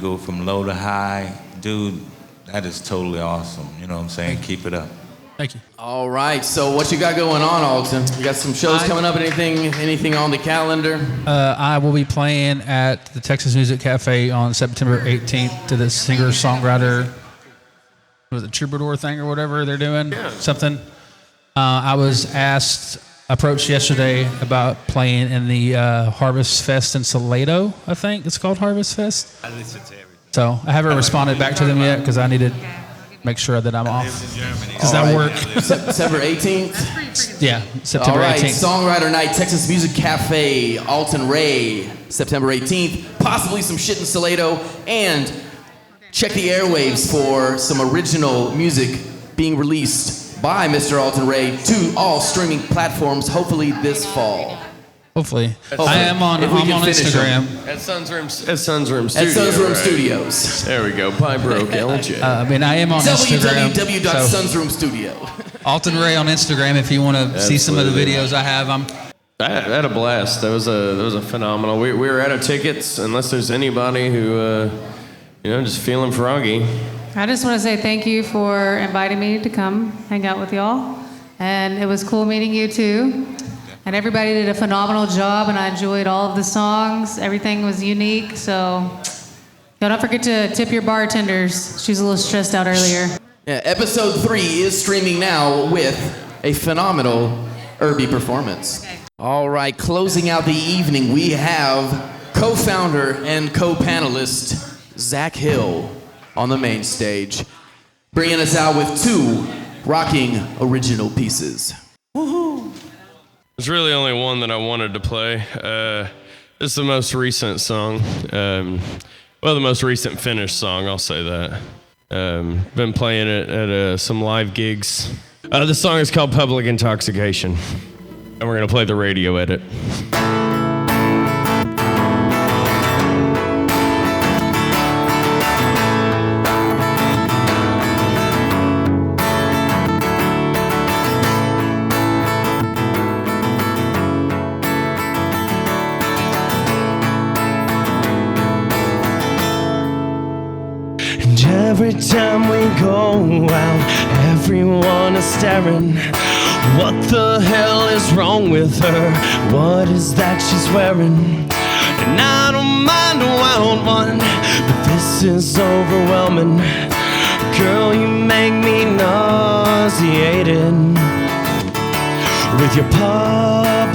Speaker 6: go from low to high, dude, that is totally awesome. You know what I'm saying? Keep it up.
Speaker 9: Thank you.
Speaker 2: All right. So what you got going on, Alton? You got some shows coming up? Anything on the calendar?
Speaker 9: I will be playing at the Texas Music Cafe on September 18th to the singer-songwriter, was it Troubadour thing or whatever they're doing? Yeah. Something. I was approached yesterday about playing in the Harvest Fest in Salado, I think it's called Harvest Fest.
Speaker 6: I listen to everything.
Speaker 9: So I haven't responded back to them yet because I need to make sure that I'm off. Does that work?
Speaker 2: September 18th?
Speaker 9: Yeah, September
Speaker 2: All right,
Speaker 9: 18th.
Speaker 2: Songwriter Night, Texas Music Cafe, Alton Ray, September 18th. Possibly some shit in Salado. And check the airwaves for some original music being released by Mr. Alton Ray to all streaming platforms, hopefully this fall.
Speaker 9: Hopefully. I am on Instagram.
Speaker 1: At Sun's Room Studio.
Speaker 2: At Sun's Room
Speaker 1: right?
Speaker 2: Studios.
Speaker 1: There we go. By Broke LJ.
Speaker 9: I am on Instagram.
Speaker 2: www.sunsroomstudio.
Speaker 9: Alton Ray on Instagram if you want to see some of the videos I have.
Speaker 1: I had a blast. That was a phenomenal. We were out of tickets. Unless there's anybody who, just feeling froggy.
Speaker 4: I just want to say thank you for inviting me to come hang out with y'all. And it was cool meeting you too. And everybody did a phenomenal job, and I enjoyed all of the songs. Everything was unique, so y'all don't forget to tip your bartenders. She was a little stressed out earlier.
Speaker 2: Yeah, episode 3 is streaming now with a phenomenal Irby performance. Okay. All right, closing out the evening, we have co-founder and co-panelist Zach Hill on the main stage, bringing us out with 2 rocking original pieces. Woohoo!
Speaker 1: There's really only one that I wanted to play. It's the most recent song. The most recent finished song, I'll say that. Been playing it at some live gigs. The song is called Public Intoxication, and we're going to play the radio edit.
Speaker 10: Every time we go out, everyone is staring. What the hell is wrong with her? What is that she's wearing? And I don't mind a wild one, but this is overwhelming. Girl, you make me nauseated with your pop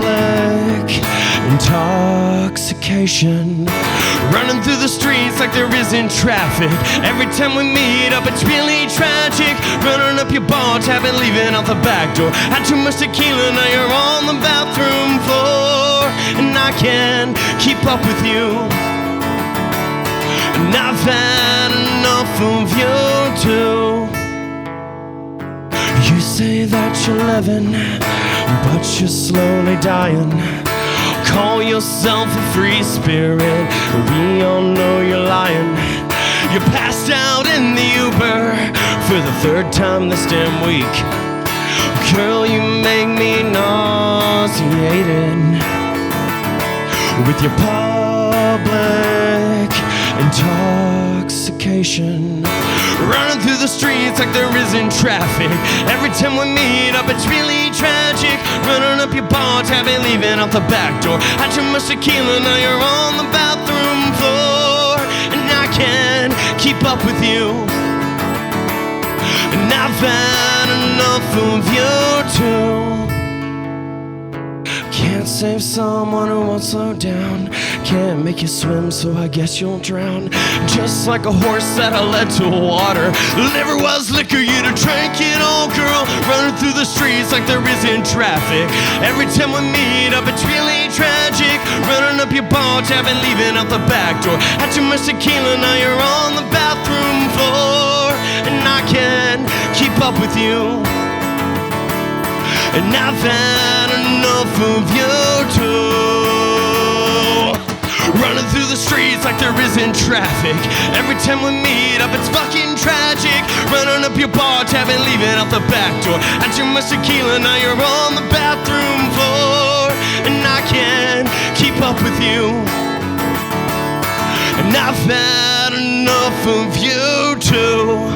Speaker 10: intoxication. Running through the streets like there isn't traffic. Every time we meet up, it's really tragic. Running up your bar tab and leaving out the back door. Had too much tequila, now you're on the bathroom floor. And I can't keep up with you. And I've had enough of you too. You say that you're living, but you're slowly dying. Call yourself a free spirit, we all know you're lying. You passed out in the Uber for the third time this damn week. Girl, you make me nauseated with your public intoxication. Running through the streets like there isn't traffic. Every time we meet up, it's really tragic. Running up your bar tab and leaving out the back door. Had too much tequila, now you're on the bathroom floor. And I can't keep up with you. And I've had enough of you too. Can't save someone who won't slow down. Can't make you swim, so I guess you'll drown. Just like a horse that I led to water. Never was liquor, you'd have drank it all, girl. Running through the streets like there isn't traffic. Every time we meet up, it's really tragic. Running up your bar tab and leaving out the back door. Had too much tequila, now you're on the bathroom floor. And I can't keep up with you. And I've had enough of you too. Running through the streets like there isn't traffic. Every time we meet up, it's fucking tragic. Running up your bar tab and leaving out the back door. Had too much tequila, now you're on the bathroom floor. And I can't keep up with you. And I've had enough of you too.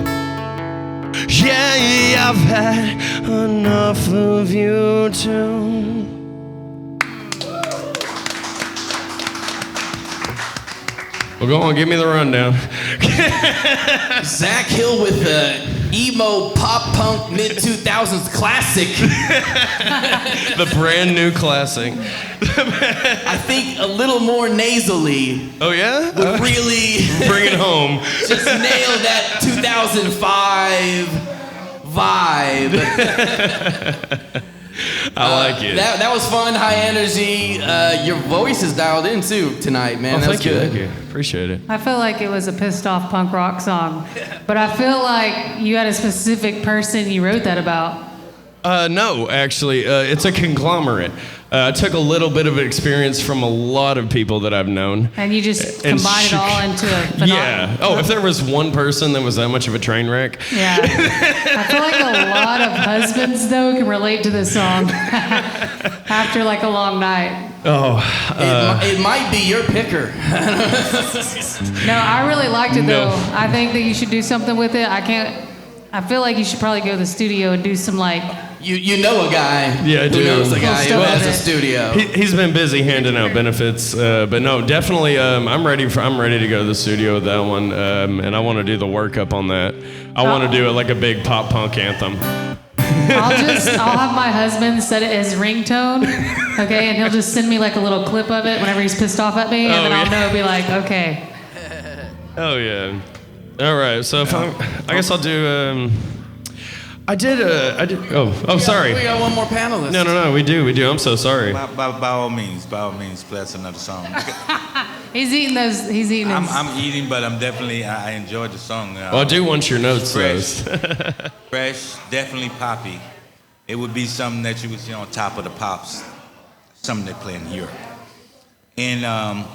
Speaker 10: Yeah, I've had enough of you too.
Speaker 1: Well, go on, give me the rundown.
Speaker 2: Zach Hill with the emo pop punk mid-2000s classic.
Speaker 1: The brand new classic.
Speaker 2: I think a little more nasally.
Speaker 1: Oh, yeah?
Speaker 2: Would really
Speaker 1: bring it home.
Speaker 2: Just nail that 2005 vibe.
Speaker 1: I like it.
Speaker 2: That was fun, high energy. Your voice is dialed in too tonight, man. That was good.
Speaker 1: Thank you. Appreciate it.
Speaker 4: I feel like it was a pissed off punk rock song, but I feel like you had a specific person you wrote that about.
Speaker 1: No, actually, it's a conglomerate. I took a little bit of experience from a lot of people that I've known.
Speaker 4: And you just combine it all into a phenomenon.
Speaker 1: Yeah. Oh, if there was one person that was that much of a train wreck.
Speaker 4: Yeah. I feel like a lot of husbands, though, can relate to this song after like a long night.
Speaker 1: Oh.
Speaker 2: It might be your picker.
Speaker 4: No, I really liked it, though. I think that you should do something with it. I feel like you should probably go to the studio and do some like...
Speaker 2: You know a guy
Speaker 1: who
Speaker 2: knows a guy who has a studio.
Speaker 1: He's been busy handing out benefits, but no, definitely. I'm ready to go to the studio with that one, and I want to do the workup on that. I want to do it like a big pop punk anthem.
Speaker 4: I'll have my husband set it as ringtone, okay, and he'll just send me like a little clip of it whenever he's pissed off at me, and then I'll know it'll be like, okay.
Speaker 1: Oh yeah. All right. So if I guess I'll do. I did. Oh, sorry.
Speaker 2: We got one more panelist.
Speaker 1: No. We do. I'm so sorry.
Speaker 6: By all means, play us another song.
Speaker 4: He's eating those.
Speaker 6: I'm eating, but I enjoyed the song.
Speaker 1: Well, I do want your notes,
Speaker 6: Fresh, definitely poppy. It would be something that you would see on Top of the Pops, something they play in Europe. And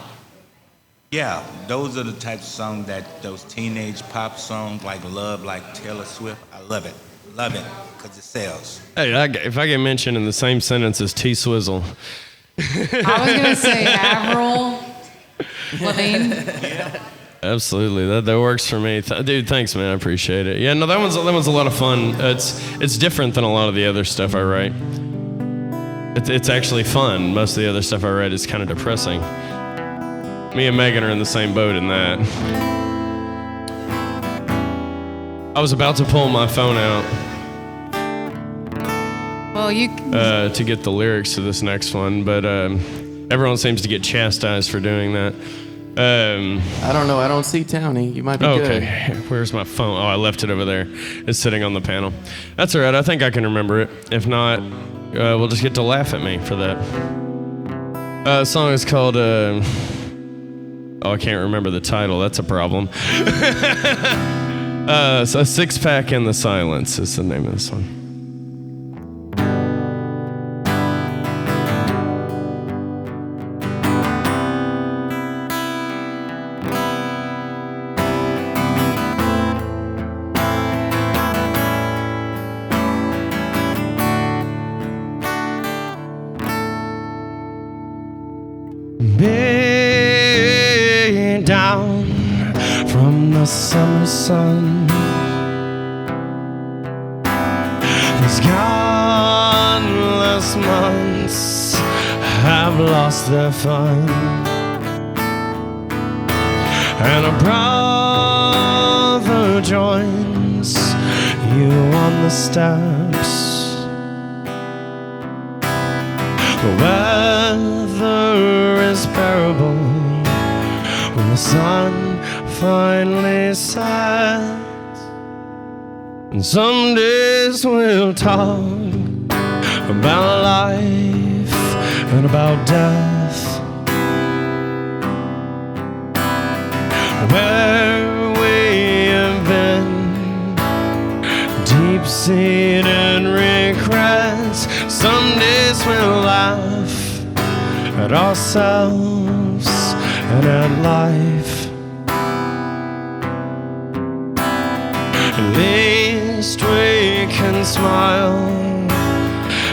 Speaker 6: yeah, those are the types of songs those teenage pop songs like Love, like Taylor Swift. I love it. Love it, because it sells.
Speaker 1: Hey, if I get mentioned in the same sentence as T-Swizzle.
Speaker 4: I was going to say Avril Lavigne.
Speaker 6: Yeah.
Speaker 1: Absolutely, that works for me. Dude, thanks, man. I appreciate it. Yeah, no, that one's a lot of fun. It's different than a lot of the other stuff I write. It's actually fun. Most of the other stuff I write is kind of depressing. Me and Megan are in the same boat in that. I was about to pull my phone out to get the lyrics to this next one, but Everyone seems to get chastised for doing that.
Speaker 2: I don't know. I don't see Townie. You might be good.
Speaker 1: Okay, where's my phone? Oh, I left it over there. It's sitting on the panel. That's all right. I think I can remember it. If not, we'll just get to laugh at me for that. The song is called, oh, I can't remember the title. That's a problem. So A Six Pack in the Silence is the name of the song.
Speaker 10: Way down from the summer sun, these countless months have lost their fun, and a brother joins you on the steps. The weather is bearable when the sun finally sets, and some days we'll talk about life and about death, where we have been, deep-seated regrets. Some days we'll laugh at ourselves and at life. At least we can smile,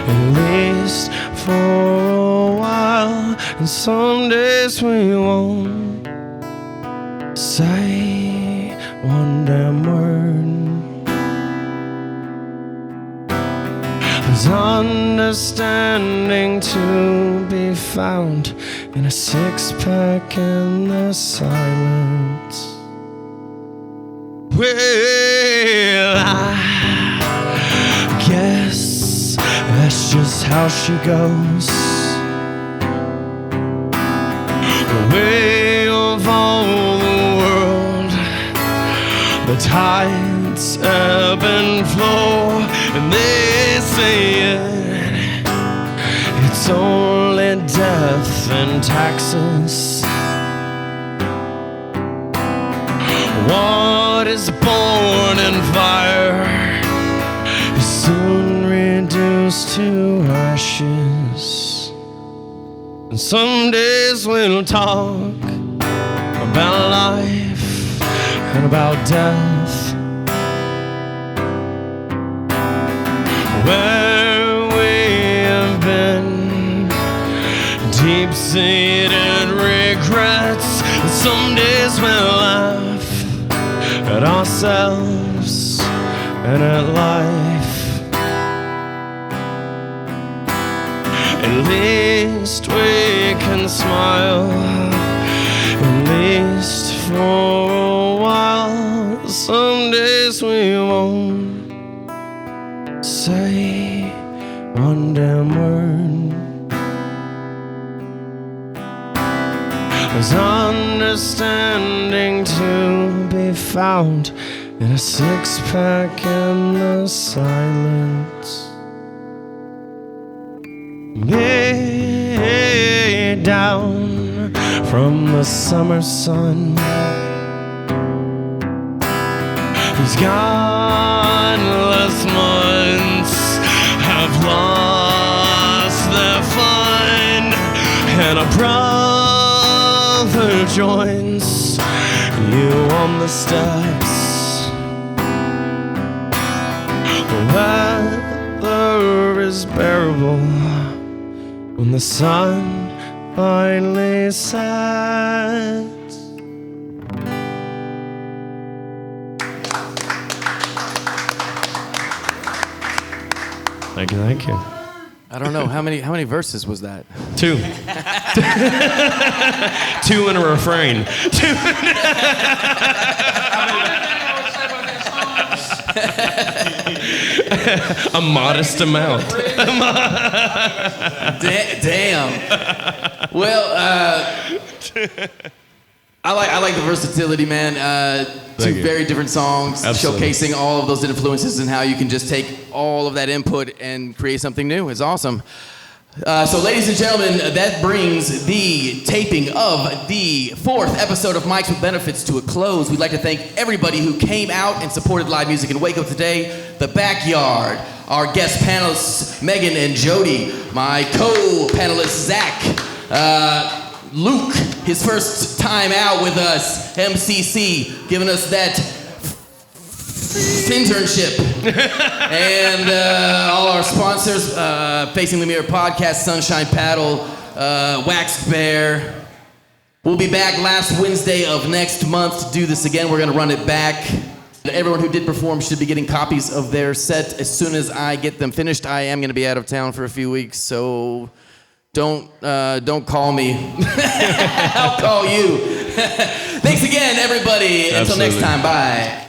Speaker 10: at least for a while. And some days we won't say one damn word. There's understanding to be found in a six-pack in the silence. Well, I guess that's just how she goes. The way of all the world, the tides ebb and flow, and they say it's only death and taxes. What is born in fire is soon reduced to ashes. And some days we'll talk about life and about death, where we have been, deep-seated regrets. And some days we'll laugh at ourselves and at life. At least we can smile, at least for a while. Some days we won't say one damn word. There's understanding to be found in a six-pack in the silence. Way down from the summer sun, these godless months have lost their fun, and a brother joins you on the steps. The weather is bearable when the sun finally sets.
Speaker 1: Thank you, thank you.
Speaker 2: I don't know how many verses was that?
Speaker 1: 2. 2 and a refrain. A modest amount.
Speaker 2: Damn. Well, I like the versatility, man. Two
Speaker 1: you.
Speaker 2: very different songs,
Speaker 1: Absolutely.
Speaker 2: showcasing all of those influences and how you can just take all of that input and create something new. It's awesome. So, ladies and gentlemen, that brings the taping of the 4th episode of Mics with Benefits to a close. We'd like to thank everybody who came out and supported live music in Waco today. The Backyard, our guest panelists, Megan and Jody, my co-panelist, Zach, Luke, his first time out with us, MCC, giving us that internship. And all our sponsors, Facing the Mirror Podcast, Sunshine Paddle, Waxed Bear. We'll be back last Wednesday of next month to do this again. We're going to run it back. Everyone who did perform should be getting copies of their set as soon as I get them finished. I am going to be out of town for a few weeks, so don't call me. I'll call you. Thanks again, everybody. Until next
Speaker 1: Absolutely.
Speaker 2: time, bye.